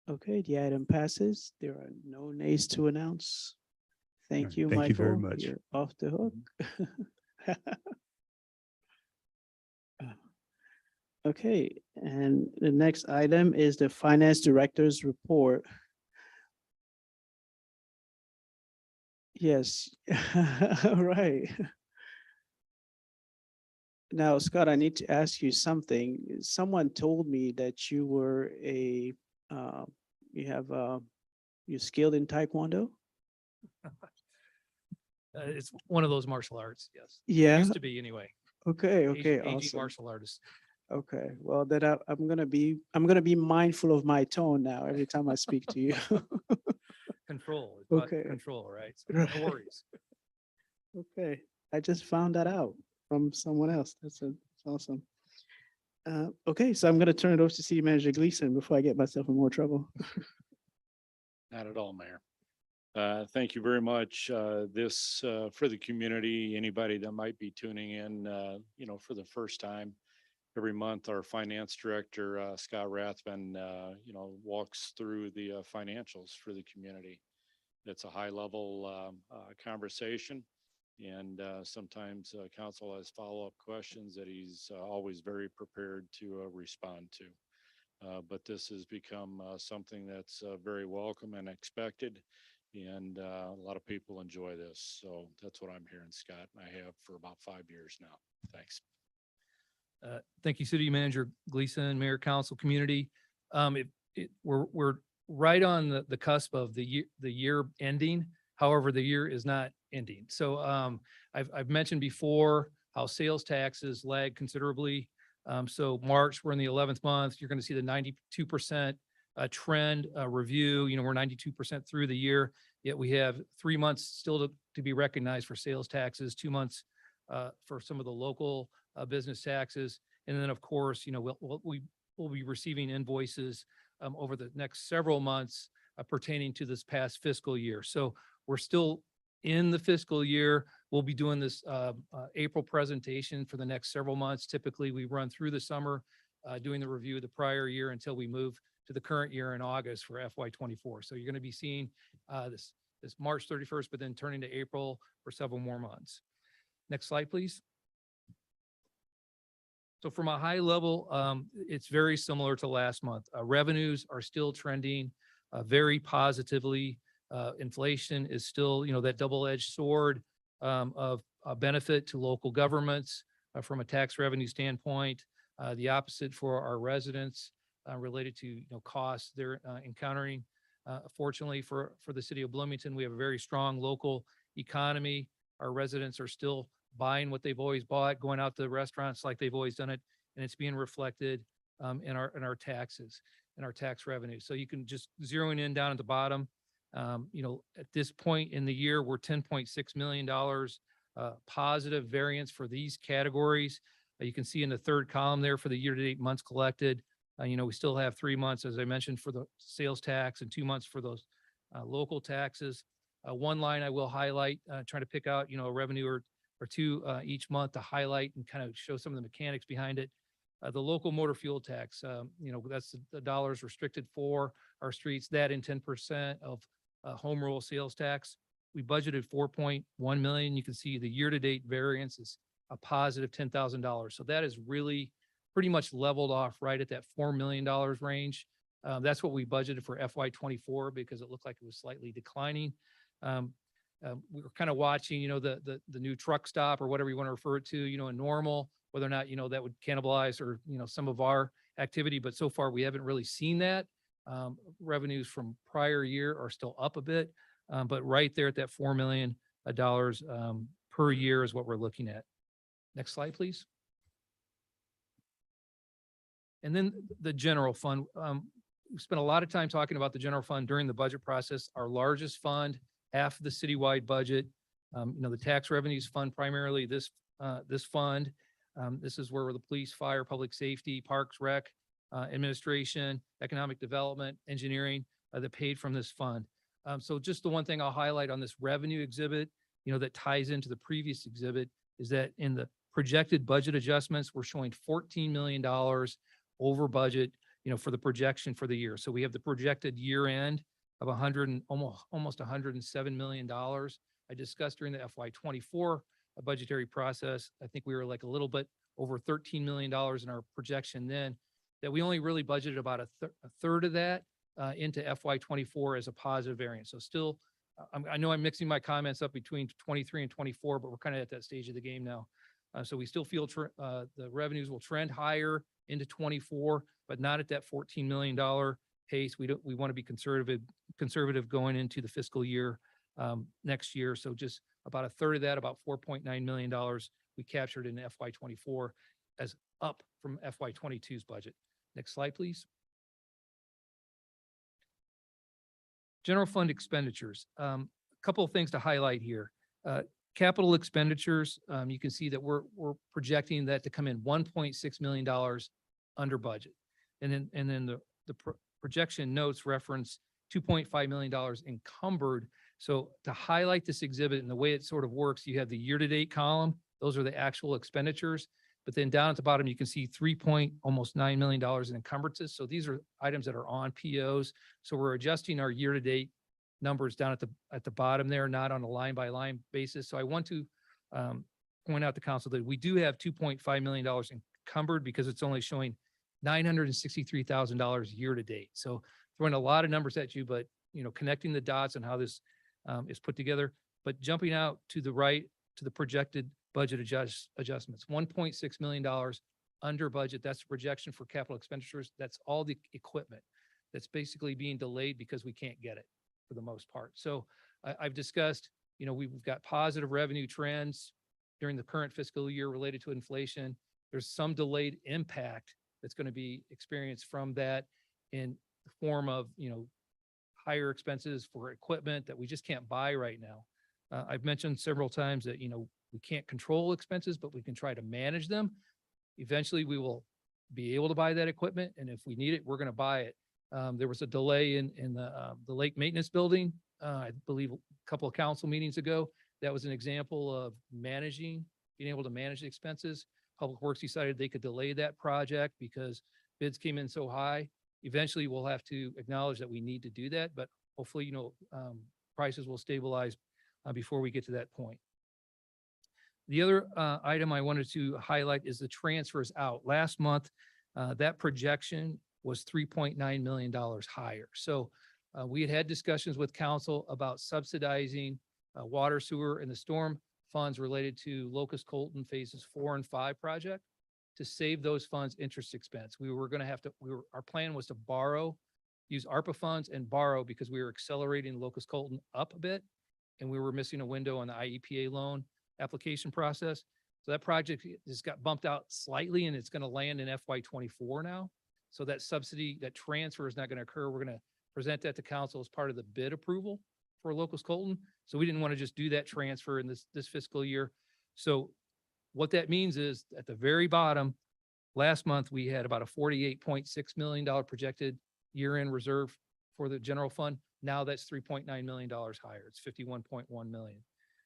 Okay, the item passes. There are no nays to announce. Thank right, you, thank you Michael. very much. You're off the hook. Okay, and the next item is the Finance Director's report. Yes, right. Now, Scott, I need to ask you something. Someone told me that you were you're skilled in Taekwondo? It's one of those martial arts, yes. Yeah. Used to be anyway. Okay, Aging- okay, Aging awesome. martial artist. Okay, well, then I'm gonna be mindful of my tone now every time I speak to you. Control. It's about Okay. Control, right? So Right. no worries. Okay, I just found that out from someone else. That's awesome. Okay, so I'm gonna turn it over to City Manager Gleason before I get myself in more trouble. Not at all, Mayor. Thank you very much. This, for the community, anybody that might be tuning in, for the first time, every month, our finance director, Scott Rathman, walks through the financials for the community. It's a high level conversation. And sometimes council has follow-up questions that he's always very prepared to respond to. But this has become something that's very welcome and expected. And a lot of people enjoy this. So that's what I'm hearing, Scott. And I have for about 5 years now. Thanks. Thank you, City Manager Gleason, Mayor, Council, Community. We're right on the cusp of the year ending. However, the year is not ending. So I've mentioned before how sales taxes lag considerably. So March, we're in the 11th month. You're going to see the 92% trend review. We're 92% through the year, yet we have 3 months still to be recognized for sales taxes, 2 months for some of the local business taxes. And then, of course, we'll be receiving invoices over the next several months pertaining to this past fiscal year. So we're still in the fiscal year. We'll be doing this April presentation for the next several months. Typically, we run through the summer doing the review of the prior year until we move to the current year in August for FY24. So you're going to be seeing this March 31st, but then turning to April for several more months. Next slide, please. So from a high level, it's very similar to last month. Revenues are still trending very positively. Inflation is still, that double-edged sword of a benefit to local governments from a tax revenue standpoint. The opposite for our residents related to costs they're encountering. Fortunately for the city of Bloomington, we have a very strong local economy. Our residents are still buying what they've always bought, going out to restaurants like they've always done it, and it's being reflected in our taxes and our tax revenue. So you can just zeroing in down at the bottom. At this point in the year, we're $10.6 million positive variance for these categories. You can see in the third column there for the year-to-date months collected. We still have 3 months, as I mentioned, for the sales tax and 2 months for those local taxes. One line I will highlight, trying to pick out, a revenue or two each month to highlight and kind of show some of the mechanics behind it. The local motor fuel tax, that's the dollars restricted for our streets, that in 10% of home rule sales tax. We budgeted 4.1 million. You can see the year-to-date variance is a positive $10,000. So that is really pretty much leveled off right at that $4 million range. That's what we budgeted for FY24 because it looked like it was slightly declining. We were kind of watching, the new truck stop or whatever you want to refer it to, in normal, whether or not, that would cannibalize or, some of our activity. But so far, we haven't really seen that. Revenues from prior year are still up a bit, but right there at that $4 million per year is what we're looking at. Next slide, please. And then the general fund. We spent a lot of time talking about the general fund during the budget process. Our largest fund, half of the citywide budget. The tax revenues fund primarily this fund. This is where the police, fire, public safety, parks, rec, administration, economic development, engineering, that paid from this fund. So just the one thing I'll highlight on this revenue exhibit, that ties into the previous exhibit is that in the projected budget adjustments, we're showing $14 million over budget, for the projection for the year. So we have the projected year end of almost $107 million. I discussed during the FY24 budgetary process. I think we were like a little bit over $13 million in our projection then, that we only really budgeted about a third of that into FY24 as a positive variance. So still, I know I'm mixing my comments up between 23 and 24, but we're kind of at that stage of the game now. So we still feel the revenues will trend higher into 24, but not at that $14 million pace. We want to be conservative going into the fiscal year next year. So just about a third of that, about $4.9 million we captured in FY24 as up from FY22's budget. Next slide, please. General fund expenditures. A couple of things to highlight here. Capital expenditures, you can see that we're projecting that to come in $1.6 million under budget. And then the projection notes reference $2.5 million encumbered. So to highlight this exhibit and the way it sort of works, you have the year-to-date column. Those are the actual expenditures. But then down at the bottom, you can see almost $9 million in encumbrances. So these are items that are on POs. So we're adjusting our year-to-date numbers down at the bottom there, not on a line-by-line basis. So I want to point out to council that we do have $2.5 million encumbered because it's only showing $963,000 year-to-date. So throwing a lot of numbers at you, but connecting the dots on how this is put together. But jumping out to the right to the projected budget adjustments, $1.6 million under budget. That's the projection for capital expenditures. That's all the equipment that's basically being delayed because we can't get it for the most part. So I've discussed, we've got positive revenue trends during the current fiscal year related to inflation. There's some delayed impact that's going to be experienced from that in the form of, higher expenses for equipment that we just can't buy right now. I've mentioned several times that, we can't control expenses, but we can try to manage them. Eventually, we will be able to buy that equipment. And if we need it, we're going to buy it. There was a delay in the lake maintenance building, I believe a couple of council meetings ago. That was an example of being able to manage the expenses. Public Works decided they could delay that project because bids came in so high. Eventually, we'll have to acknowledge that we need to do that, but hopefully, prices will stabilize before we get to that point. The other item I wanted to highlight is the transfers out. Last month, that projection was $3.9 million higher. So we had discussions with council about subsidizing water, sewer, and the storm funds related to Locust Colton phases 4 and 5 project to save those funds interest expense. We were going to have to, our plan was to borrow use ARPA funds and borrow because we were accelerating Locust Colton up a bit. And we were missing a window on the IEPA loan application process. So that project just got bumped out slightly and it's going to land in FY 24 now. So that subsidy, that transfer is not going to occur. We're going to present that to council as part of the bid approval for Locust Colton. So we didn't want to just do that transfer in this fiscal year. So what that means is at the very bottom, last month, we had about a $48.6 million projected year-end reserve for the general fund. Now that's $3.9 million higher. It's 51.1 million.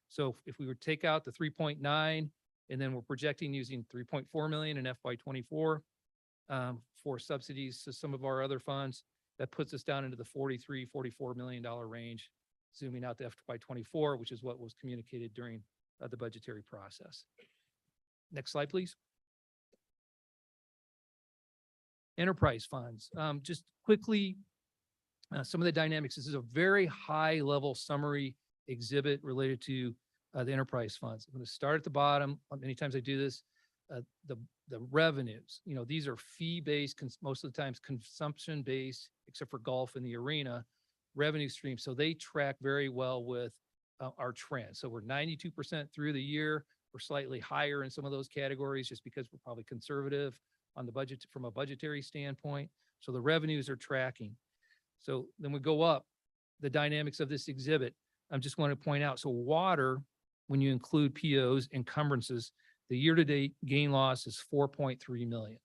So if we would take out the 3.9 and then we're projecting using 3.4 million in FY 24 for subsidies to some of our other funds, that puts us down into the $43-44 million range, zooming out to FY 24, which is what was communicated during the budgetary process. Next slide, please. Enterprise funds. Just quickly, some of the dynamics. This is a very high level summary exhibit related to the enterprise funds. I'm going to start at the bottom. Many times I do this. The revenues, these are fee-based, most of the times consumption-based, except for golf and the arena revenue stream. So they track very well with our trend. So we're 92% through the year. We're slightly higher in some of those categories just because we're probably conservative on the budget from a budgetary standpoint. So the revenues are tracking. So then we go up, the dynamics of this exhibit. I just want to point out, so water, when you include POs, encumbrances, the year-to-date gain loss is 4.3 million.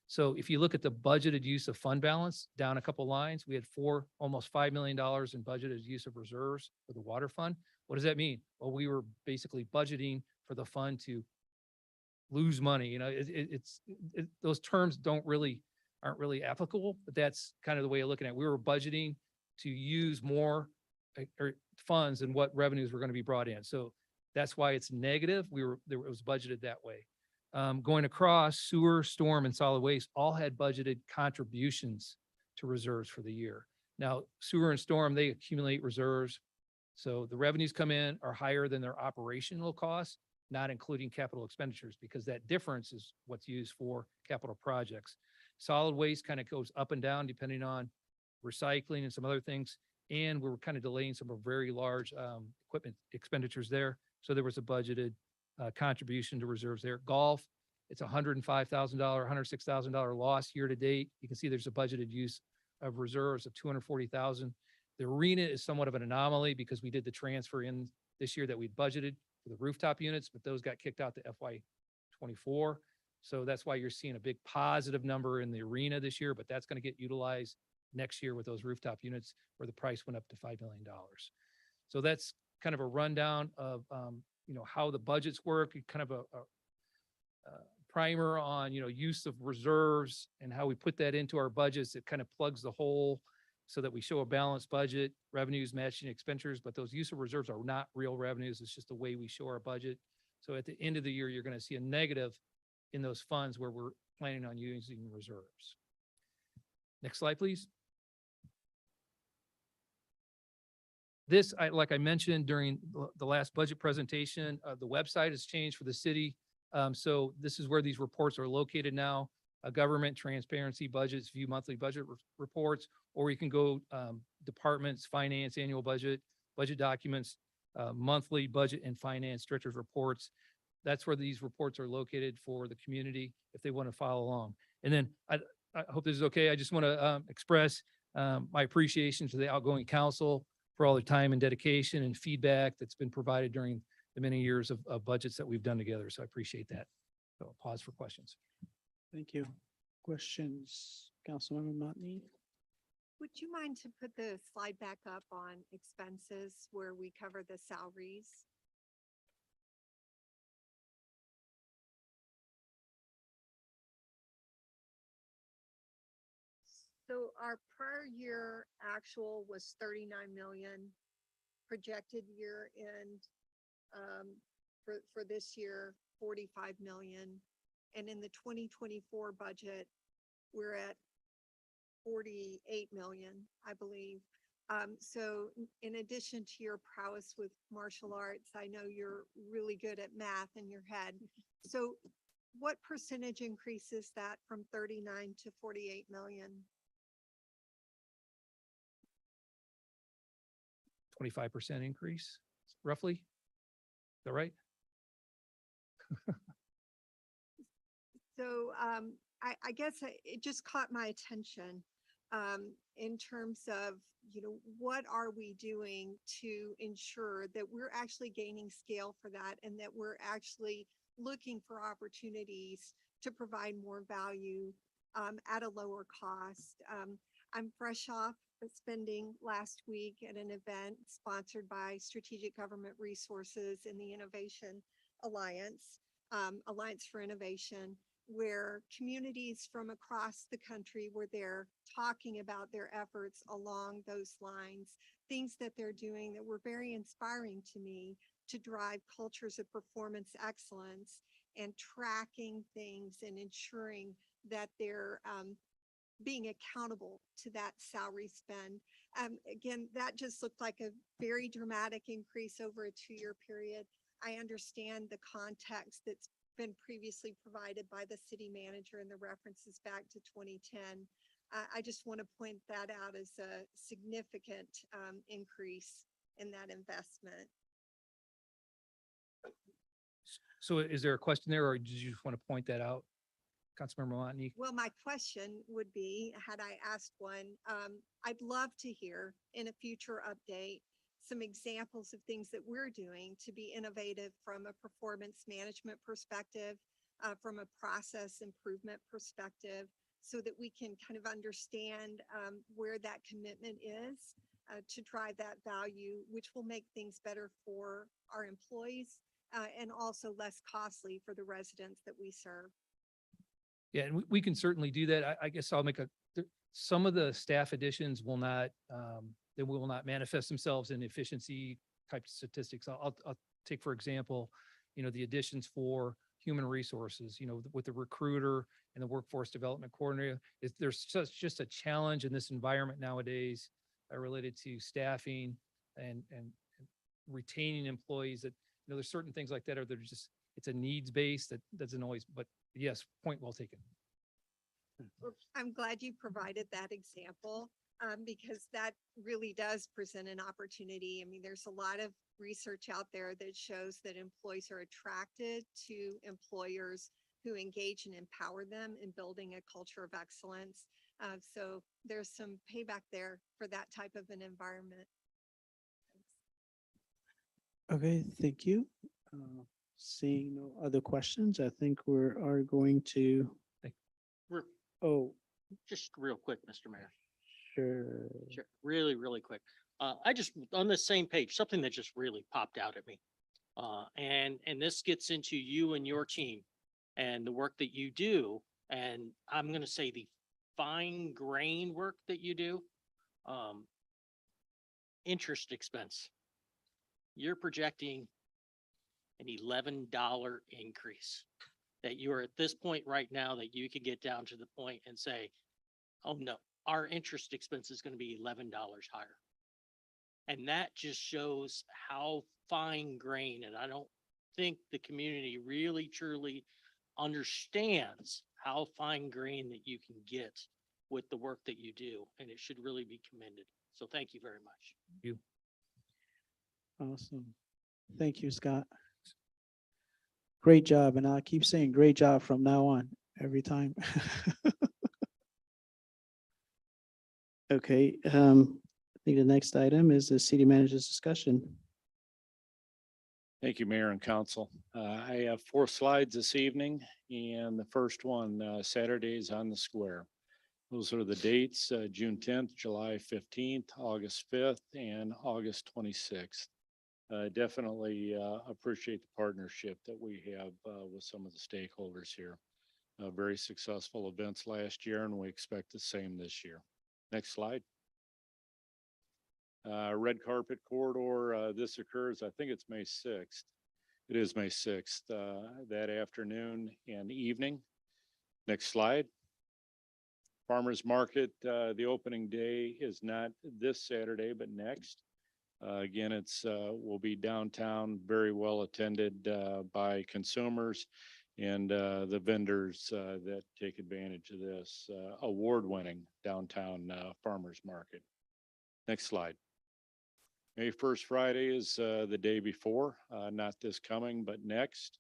So if you look at the budgeted use of fund balance down a couple lines, we had almost $5 million in budgeted use of reserves for the water fund. What does that mean? Well, we were basically budgeting for the fund to lose money. Those terms aren't really applicable, but that's kind of the way of looking at it. We were budgeting to use more funds than what revenues were going to be brought in. So that's why it's negative. It was budgeted that way. Going across, sewer, storm, and solid waste all had budgeted contributions to reserves for the year. Now, sewer and storm, they accumulate reserves. So the revenues come in are higher than their operational costs, not including capital expenditures, because that difference is what's used for capital projects. Solid waste kind of goes up and down depending on recycling and some other things. And we were kind of delaying some of very large equipment expenditures there. So there was a budgeted contribution to reserves there. Golf, it's $105,000, $106,000 loss year to date. You can see there's a budgeted use of reserves of $240,000. The arena is somewhat of an anomaly because we did the transfer in this year that we budgeted for the rooftop units, but those got kicked out to FY 24. So that's why you're seeing a big positive number in the arena this year, but that's going to get utilized next year with those rooftop units where the price went up to $5 million. So that's kind of a rundown of how the budgets work, kind of a primer on use of reserves and how we put that into our budgets. It kind of plugs the hole so that we show a balanced budget, revenues matching expenditures, but those use of reserves are not real revenues. It's just the way we show our budget. So at the end of the year, you're going to see a negative in those funds where we're planning on using reserves. Next slide, please. This, like I mentioned during the last budget presentation, the website has changed for the city. So this is where these reports are located now. Government transparency budgets, view monthly budget reports, or you can go departments, finance, annual budget documents, monthly budget and finance directors reports. That's where these reports are located for the community if they want to follow along. And then I hope this is okay. I just want to express my appreciation to the outgoing council for all the time and dedication and feedback that's been provided during the many years of budgets that we've done together. So I appreciate that. So I'll pause for questions. Thank you. Questions, Councilmember Motney? Would you mind to put the slide back up on expenses where we cover the salaries? So our prior year actual was 39 million, projected year end for this year, 45 million. And in the 2024 budget, we're at 48 million, I believe. So in addition to your prowess with martial arts, I know you're really good at math in your head. So what percentage increases that from 39 to 48 million? 25% increase, roughly. Is that right? So I guess it just caught my attention in terms of, what are we doing to ensure that we're actually gaining scale for that and that we're actually looking for opportunities to provide more value at a lower cost. I'm fresh off of spending last week at an event sponsored by Strategic Government Resources and the Innovation Alliance, Alliance for Innovation, where communities from across the country were there talking about their efforts along those lines, things that they're doing that were very inspiring to me to drive cultures of performance excellence and tracking things and ensuring that they're being accountable to that salary spend. Again, that just looked like a very dramatic increase over a 2-year period. I understand the context that's been previously provided by the city manager and the references back to 2010. I just want to point that out as a significant increase in that investment. So is there a question there, or did you just want to point that out, Councilmember Watney? Well, my question would be, had I asked one, I'd love to hear in a future update some examples of things that we're doing to be innovative from a performance management perspective, from a process improvement perspective, so that we can kind of understand where that commitment is to drive that value, which will make things better for our employees and also less costly for the residents that we serve. Yeah, and we can certainly do that. I guess I'll make some of the staff additions will not, they will not manifest themselves in efficiency type statistics. I'll take, for example, the additions for human resources, with the recruiter and the workforce development coordinator. There's just a challenge in this environment nowadays related to staffing and retaining employees that, there's certain things like that, or they're just, it's a needs base that doesn't always, but yes, point well taken. Well, I'm glad you provided that example because that really does present an opportunity. I mean, there's a lot of research out there that shows that employees are attracted to employers who engage and empower them in building a culture of excellence. So there's some payback there for that type of an environment. Okay, thank you. Seeing no other questions, I think we are going to, Just real quick, Mr. Mayor. sure. Sure. Really, really quick. I just, on the same page, something that just really popped out at me. And this gets into you and your team and the work that you do. And I'm going to say the fine grain work that you do. Interest expense. You're projecting an $11 increase, that you're at this point right now that you could get down to the point and say, oh no, our interest expense is going to be $11 higher. And that just shows how fine grained, and I don't think the community really truly understands how fine grained that you can get with the work that you do. And it should really be commended. So thank you very much. Thank you. Awesome. Thank you, Scott. Great job. And I'll keep saying great job from now on, every time. Okay, I think the next item is the city manager's discussion. Thank you, Mayor and Council. I have 4 slides this evening, and the first one, Saturdays on the Square. Those are the dates, June 10th, July 15th, August 5th, and August 26th. Definitely appreciate the partnership that we have with some of the stakeholders here. Very successful events last year, and we expect the same this year. Next slide. Red carpet corridor. This occurs, I think it's May 6th. It is May 6th, that afternoon and evening. Next slide. Farmers Market, the opening day is not this Saturday, but next. Again, will be downtown, very well attended by consumers and the vendors that take advantage of this award-winning downtown farmers market. Next slide. May 1st Friday is the day before, not this coming, but next.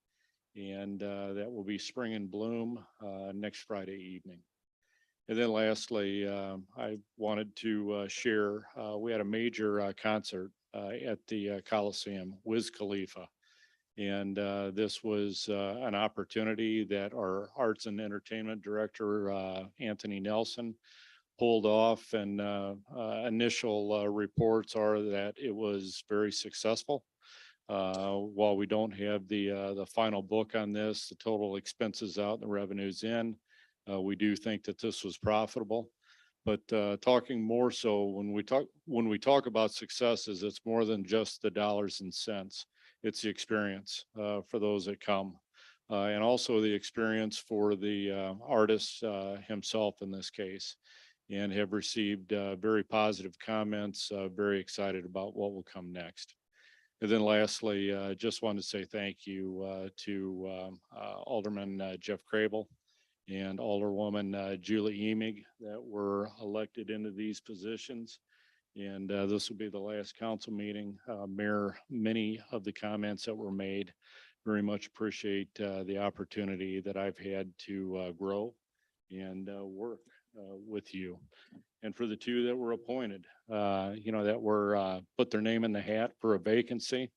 And that will be Spring in Bloom next Friday evening. And then lastly, I wanted to share, we had a major concert at the Coliseum, Wiz Khalifa. And this was an opportunity that our arts and entertainment director, Anthony Nelson, pulled off. And initial reports are that it was very successful. While we don't have the final book on this, the total expenses out and the revenues in, we do think that this was profitable. But talking more so when we talk about successes, it's more than just the dollars and cents. It's the experience for those that come, and also the experience for the artist himself in this case, and have received very positive comments. Very excited about what will come next. And then lastly, just wanted to say thank you to Alderman Jeff Crable and Alderwoman Julie Emig that were elected into these positions. And this will be the last council meeting. Mayor, many of the comments that were made, very much appreciate the opportunity that I've had to grow and work with you. And for the two that were appointed, that were put their name in the hat for a vacancy,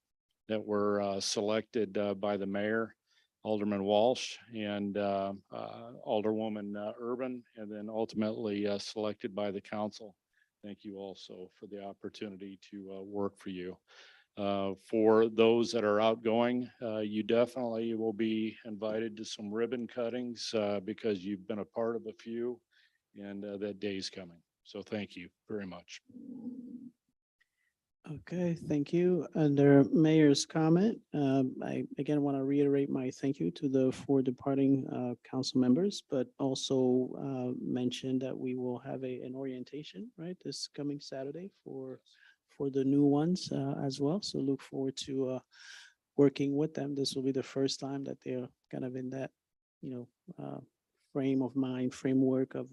that were selected by the mayor, Alderman Walsh and Alderwoman Urban, and then ultimately selected by the council. Thank you also for the opportunity to work for you. For those that are outgoing, you definitely will be invited to some ribbon cuttings because you've been a part of a few, and that day's coming. So thank you very much. Okay, thank you. Under mayor's comment, I again want to reiterate my thank you to the four departing council members, but also mention that we will have an orientation, right, this coming Saturday for the new ones as well. So look forward to working with them. This will be the first time that they're kind of in that, frame of mind, framework of,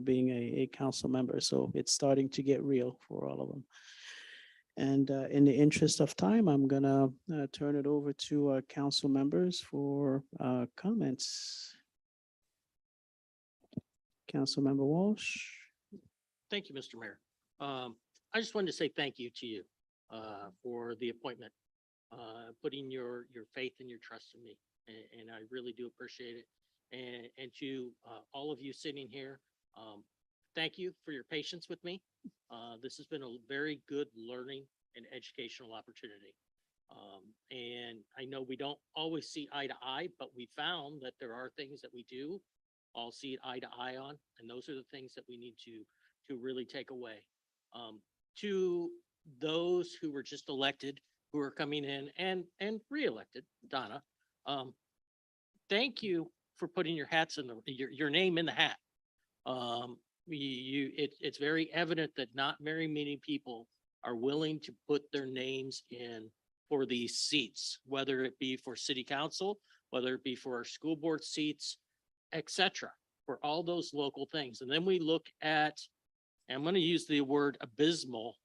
being a council member. So it's starting to get real for all of them. And in the interest of time, I'm gonna turn it over to council members for comments. Councilmember Walsh. Thank you, Mr. Mayor. I just wanted to say thank you to you for the appointment, putting your faith and your trust in me. And I really do appreciate it. And to all of you sitting here, thank you for your patience with me. This has been a very good learning and educational opportunity. And I know we don't always see eye to eye, but we found that there are things that we do all see eye to eye on. And those are the things that we need to really take away. To those who were just elected, who are coming in and re-elected, Donna, thank you for putting your hats in your name in the hat. It's very evident that not very many people are willing to put their names in for these seats, whether it be for city council, whether it be for our school board seats, etc., for all those local things. And then we look at, and I'm going to use the word abysmal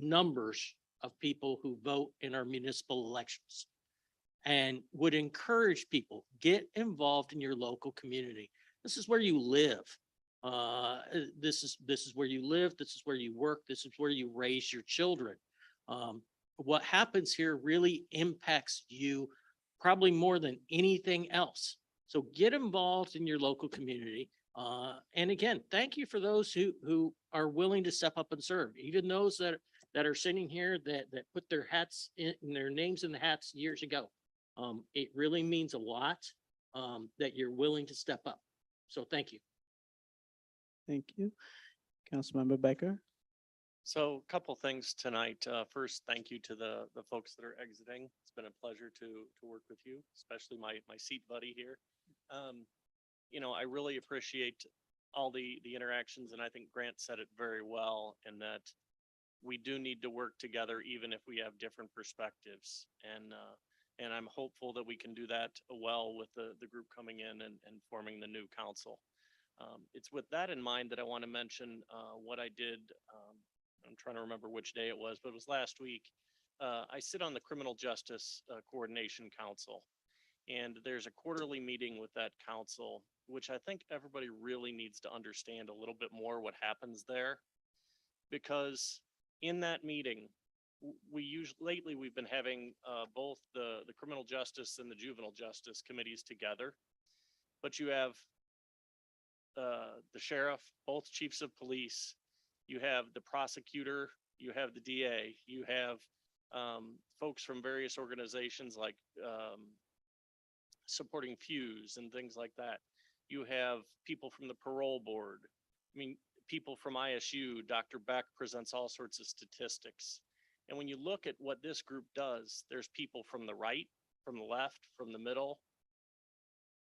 numbers of people who vote in our municipal elections, and would encourage people, get involved in your local community. This is where you live. This is where you live. This is where you work. This is where you raise your children. What happens here really impacts you probably more than anything else. So get involved in your local community. And again, thank you for those who are willing to step up and serve, even those that are sitting here that put their hats in their names in the hats years ago. It really means a lot that you're willing to step up. So thank you. Thank you. Councilmember Becker. So a couple things tonight. First, thank you to the folks that are exiting. It's been a pleasure to work with you, especially my seat buddy here. I really appreciate all the interactions, and I think Grant said it very well, in that we do need to work together even if we have different perspectives. And I'm hopeful that we can do that well with the group coming in and forming the new council. It's with that in mind that I want to mention what I did I'm trying to remember which day it was, but it was last week. I sit on the Criminal Justice Coordination Council. And there's a quarterly meeting with that council, which I think everybody really needs to understand a little bit more what happens there. Because in that meeting, lately we've been having both the criminal justice and the juvenile justice committees together. But you have the sheriff, both chiefs of police, you have the prosecutor, you have the DA, you have folks from various organizations like supporting Fuse and things like that. You have people from the parole board. I mean, people from ISU, Dr. Beck presents all sorts of statistics. And when you look at what this group does, there's people from the right, from the left, from the middle.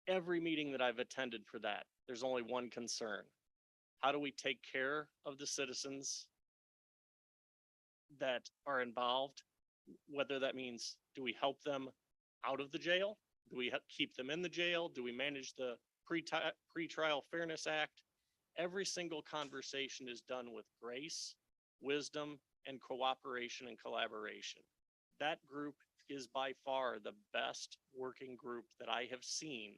Every meeting that I've attended for that, there's only one concern. How do we take care of the citizens that are involved? Whether that means, do we help them out of the jail? Do we keep them in the jail? Do we manage the Pretrial Fairness Act? Every single conversation is done with grace, wisdom, and cooperation and collaboration. That group is by far the best working group that I have seen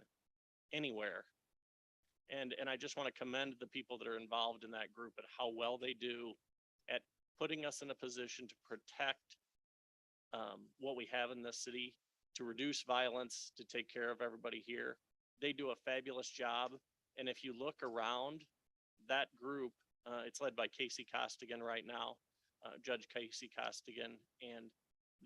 anywhere. And I just want to commend the people that are involved in that group and how well they do at putting us in a position to protect what we have in this city, to reduce violence, to take care of everybody here. They do a fabulous job. And if you look around that group, it's led by Casey Costigan right now, Judge Casey Costigan. And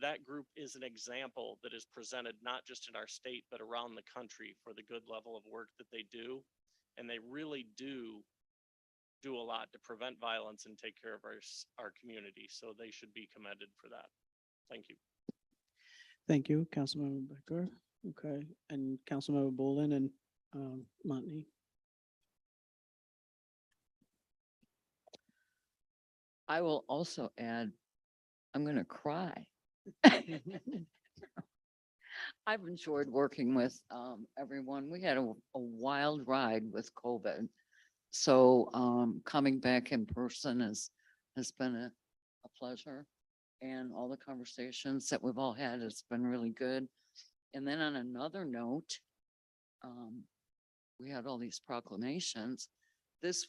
that group is an example that is presented not just in our state, but around the country for the good level of work that they do. And they really do a lot to prevent violence and take care of our community. So they should be commended for that. Thank you. Thank you, Councilmember Becker. Okay, and Councilmember Bolin and Montney. I will also add, I'm going to cry. I've enjoyed working with everyone. We had a wild ride with COVID. So coming back in person has been a pleasure. And all the conversations that we've all had has been really good. And then on another note, we had all these proclamations. This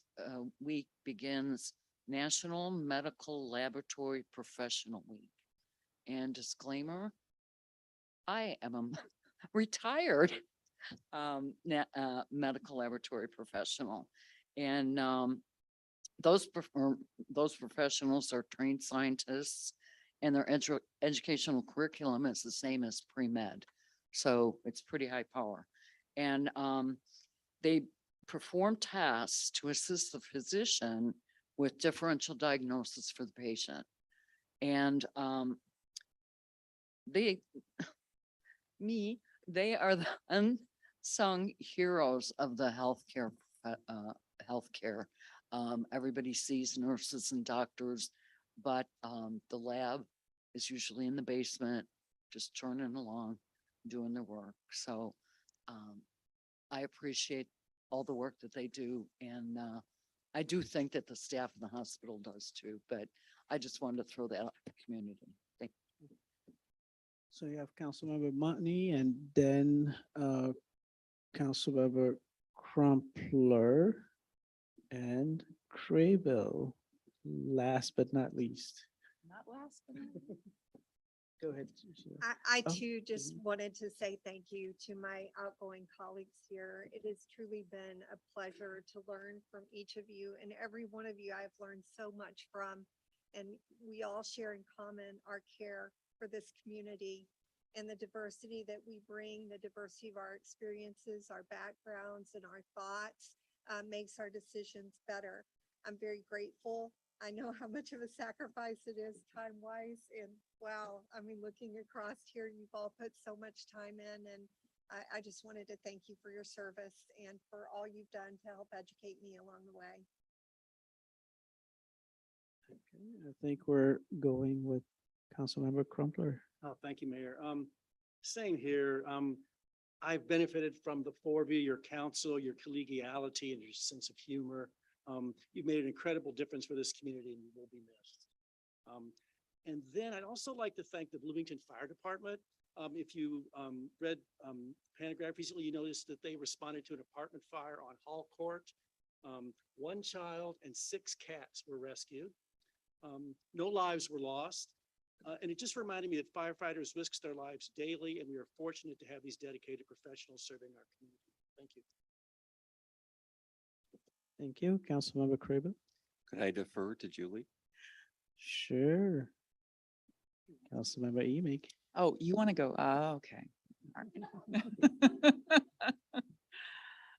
week begins National Medical Laboratory Professional Week. And disclaimer, I am a retired medical laboratory professional. And those professionals are trained scientists, and their educational curriculum is the same as pre-med. So it's pretty high power. And they perform tasks to assist the physician with differential diagnosis for the patient. And they are the unsung heroes of the healthcare. Everybody sees nurses and doctors, but the lab is usually in the basement, just churning along, doing their work. So I appreciate all the work that they do. And I do think that the staff in the hospital does too, but I just wanted to throw that out to the community. Thank you. So you have Councilmember Montney and then Councilmember Crumpler and Craybill, last but not least. Not last, but not Go ahead. I Oh, too just mhm. wanted to say thank you to my outgoing colleagues here. It has truly been a pleasure to learn from each of you, and every one of you I've learned so much from. And we all share in common our care for this community and the diversity that we bring, the diversity of our experiences, our backgrounds, and our thoughts makes our decisions better. I'm very grateful. I know how much of a sacrifice it is time-wise, and wow, I mean, looking across here, you've all put so much time in, and I just wanted to thank you for your service and for all you've done to help educate me along the way. Okay, I think we're going with Councilmember Crumpler. Oh, thank you, Mayor. Same here. I've benefited from the four of you, your counsel, your collegiality, and your sense of humor. You've made an incredible difference for this community, and you will be missed. And then I'd also like to thank the Bloomington Fire Department. If you read Panagraph recently, you noticed that they responded to an apartment fire on Hall Court. 1 child and 6 cats were rescued. No lives were lost. And it just reminded me that firefighters risk their lives daily, and we are fortunate to have these dedicated professionals serving our community. Thank you. Thank you. Councilmember Craven. Could I defer to Julie? Sure. Councilmember Emig. Oh, you want to go? Okay. All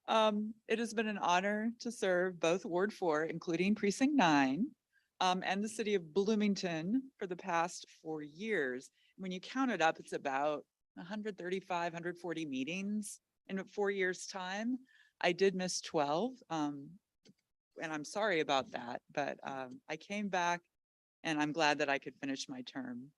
right. It has been an honor to serve both Ward 4, including Precinct 9, and the city of Bloomington for the past 4 years. When you count it up, it's about 135, 140 meetings in 4 years' time. I did miss 12, and I'm sorry about that, but I came back and I'm glad that I could finish my term.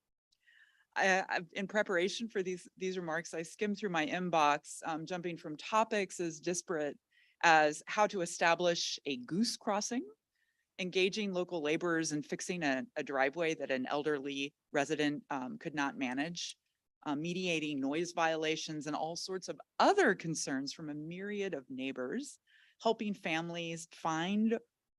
In preparation for these remarks, I skimmed through my inbox, jumping from topics as disparate as how to establish a goose crossing, engaging local laborers and fixing a driveway that an elderly resident could not manage, mediating noise violations and all sorts of other concerns from a myriad of neighbors, helping families find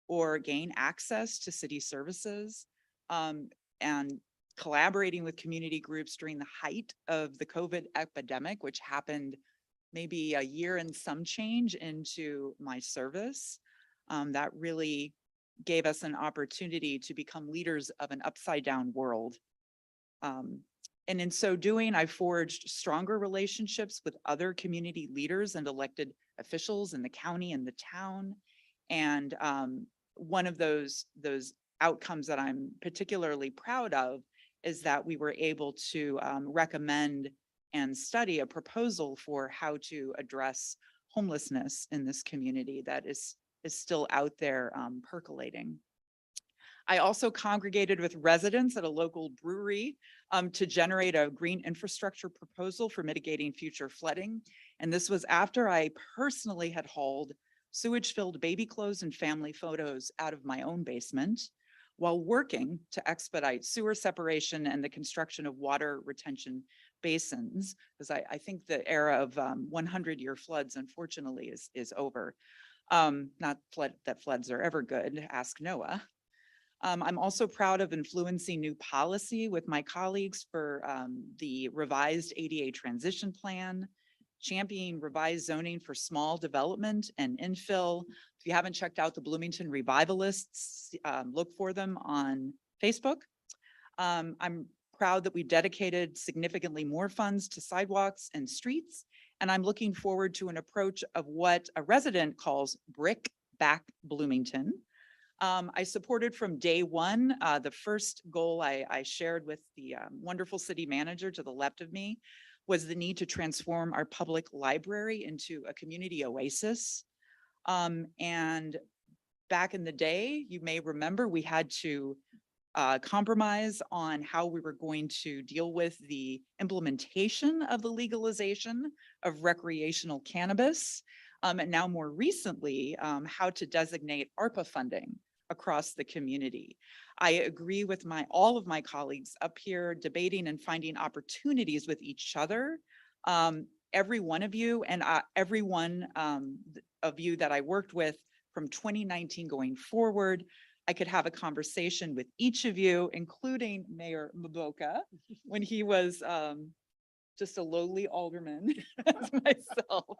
or gain access to city services, and collaborating with community groups during the height of the COVID epidemic, which happened maybe a year and some change into my service. That really gave us an opportunity to become leaders of an upside down world. And in so doing, I forged stronger relationships with other community leaders and elected officials in the county and the town. And one of those outcomes that I'm particularly proud of is that we were able to recommend and study a proposal for how to address homelessness in this community that is still out there percolating. I also congregated with residents at a local brewery to generate a green infrastructure proposal for mitigating future flooding. And this was after I personally had hauled sewage-filled baby clothes and family photos out of my own basement while working to expedite sewer separation and the construction of water retention basins, because I think the era of 100-year floods, unfortunately, is over. Not that floods are ever good, ask Noah. I'm also proud of influencing new policy with my colleagues for the revised ADA transition plan, championing revised zoning for small development and infill. If you haven't checked out the Bloomington Revivalists, look for them on Facebook. I'm proud that we dedicated significantly more funds to sidewalks and streets, and I'm looking forward to an approach of what a resident calls brick back Bloomington. I supported from day one. The first goal I shared with the wonderful city manager to the left of me was the need to transform our public library into a community oasis. And back in the day, you may remember we had to compromise on how we were going to deal with the implementation of the legalization of recreational cannabis. And now more recently, how to designate ARPA funding across the community. I agree with all of my colleagues up here debating and finding opportunities with each other. Every one of you and every one of you that I worked with from 2019 going forward, I could have a conversation with each of you, including Mayor Mboka, when he was just a lowly alderman as myself.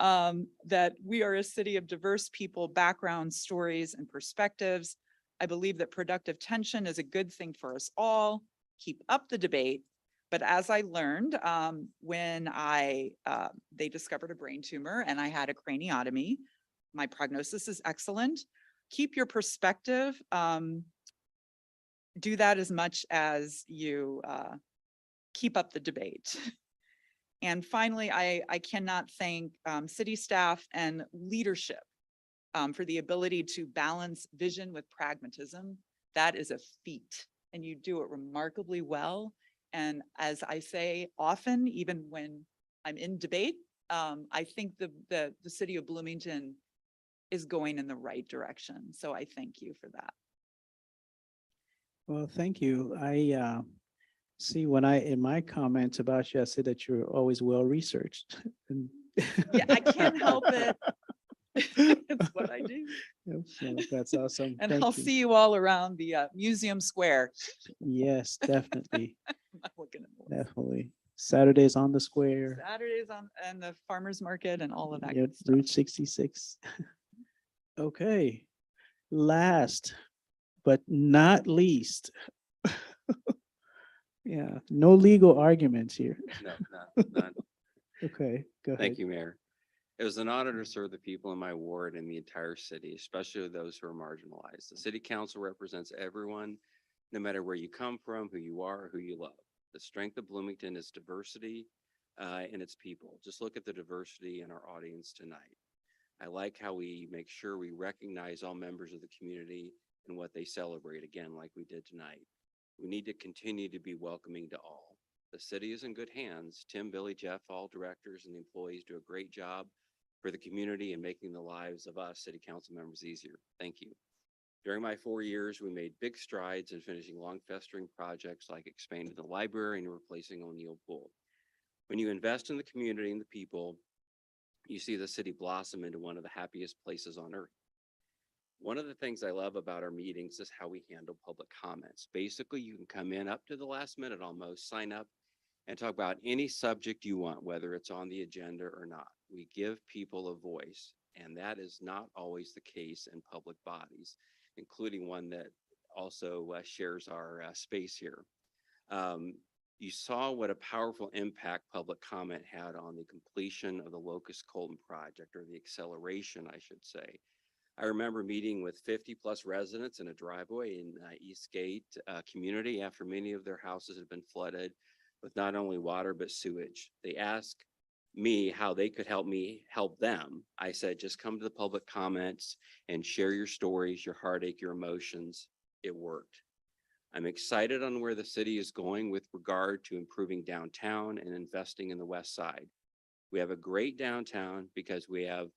That we are a city of diverse people, backgrounds, stories, and perspectives. I believe that productive tension is a good thing for us all. Keep up the debate. But as I learned when they discovered a brain tumor and I had a craniotomy, my prognosis is excellent. Keep your perspective. Do that as much as you keep up the debate. And finally, I cannot thank city staff and leadership for the ability to balance vision with pragmatism. That is a feat, and you do it remarkably well. And as I say often, even when I'm in debate, I think the city of Bloomington is going in the right direction. So I thank you for that. Well, thank you. See, in my comments about you, I said that you're always well researched. And- Yeah, I can't help it. It's what I do. Yep, so that's awesome. And Thank I'll you. see you all around the Museum Square. Yes, definitely, I'm looking at those. definitely. Saturdays on the square. Saturdays on, and the farmer's market and all of that. Yep, good stuff. Route 66. Okay, last but not least. Yeah, no legal arguments here. No, none. Okay, go ahead. Thank you, Mayor. It was an honor to serve the people in my ward and the entire city, especially those who are marginalized. The city council represents everyone, no matter where you come from, who you are, who you love. The strength of Bloomington is diversity in its people. Just look at the diversity in our audience tonight. I like how we make sure we recognize all members of the community and what they celebrate, again, like we did tonight. We need to continue to be welcoming to all. The city is in good hands. Tim, Billy, Jeff, all directors and the employees do a great job for the community and making the lives of us city council members easier. Thank you. During my 4 years, we made big strides in finishing long festering projects like expanding the library and replacing O'Neill Pool. When you invest in the community and the people, you see the city blossom into one of the happiest places on earth. One of the things I love about our meetings is how we handle public comments. Basically, you can come in up to the last minute almost, sign up, and talk about any subject you want, whether it's on the agenda or not. We give people a voice, and that is not always the case in public bodies, including one that also shares our space here. You saw what a powerful impact public comment had on the completion of the Locust Colton project, or the acceleration, I should say. I remember meeting with 50 plus residents in a driveway in Eastgate community after many of their houses had been flooded with not only water, but sewage. They asked me how they could help me help them. I said, just come to the public comments and share your stories, your heartache, your emotions. It worked. I'm excited on where the city is going with regard to improving downtown and investing in the west side. We have a great downtown because we have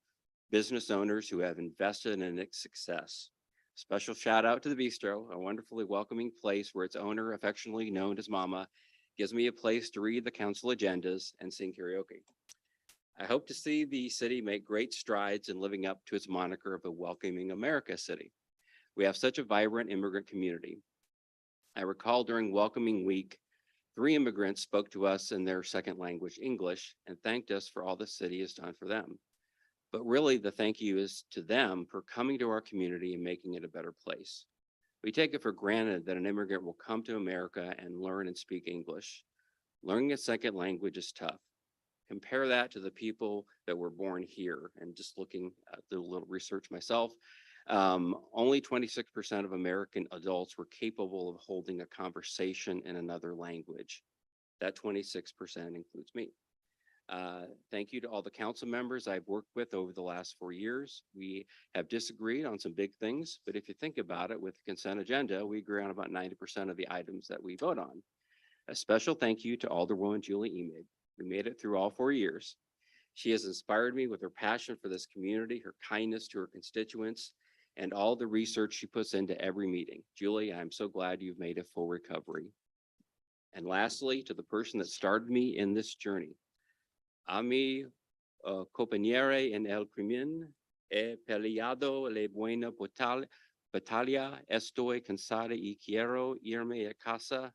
business owners who have invested in its success. Special shout out to the Bistro, a wonderfully welcoming place where its owner, affectionately known as Mama, gives me a place to read the council agendas and sing karaoke. I hope to see the city make great strides in living up to its moniker of a welcoming America city. We have such a vibrant immigrant community. I recall during welcoming week, 3 immigrants spoke to us in their second language, English, and thanked us for all the city has done for them. But really the thank you is to them for coming to our community and making it a better place. We take it for granted that an immigrant will come to America and learn and speak English. Learning a second language is tough. Compare that to the people that were born here, and just looking at the little research myself, only 26% of American adults were capable of holding a conversation in another language. That 26% includes me. Thank you to all the council members I've worked with over the last 4 years. We have disagreed on some big things, but if you think about it, with the consent agenda, we agree on about 90% of the items that we vote on. A special thank you to Alderwoman Julie Emig. We made it through all 4 years. She has inspired me with her passion for this community, her kindness to her constituents, and all the research she puts into every meeting. Julie, I'm so glad you've made a full recovery. And lastly, to the person that started me in this journey, a mi compañera en el crimen, he peleado la buena batalla, estoy cansada y quiero irme a casa.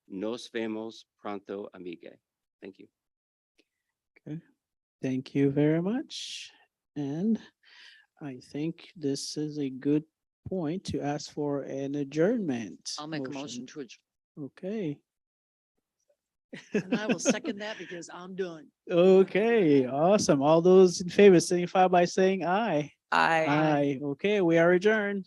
Nos vemos pronto, amiga. Thank you. Okay, thank you very much. And I think this is a good point to ask for an adjournment. I'll make a motion to adjourn. Okay. And I will second that because I'm done. Okay, awesome. All those in favor signify by saying aye. Aye. Aye. Okay, we are adjourned.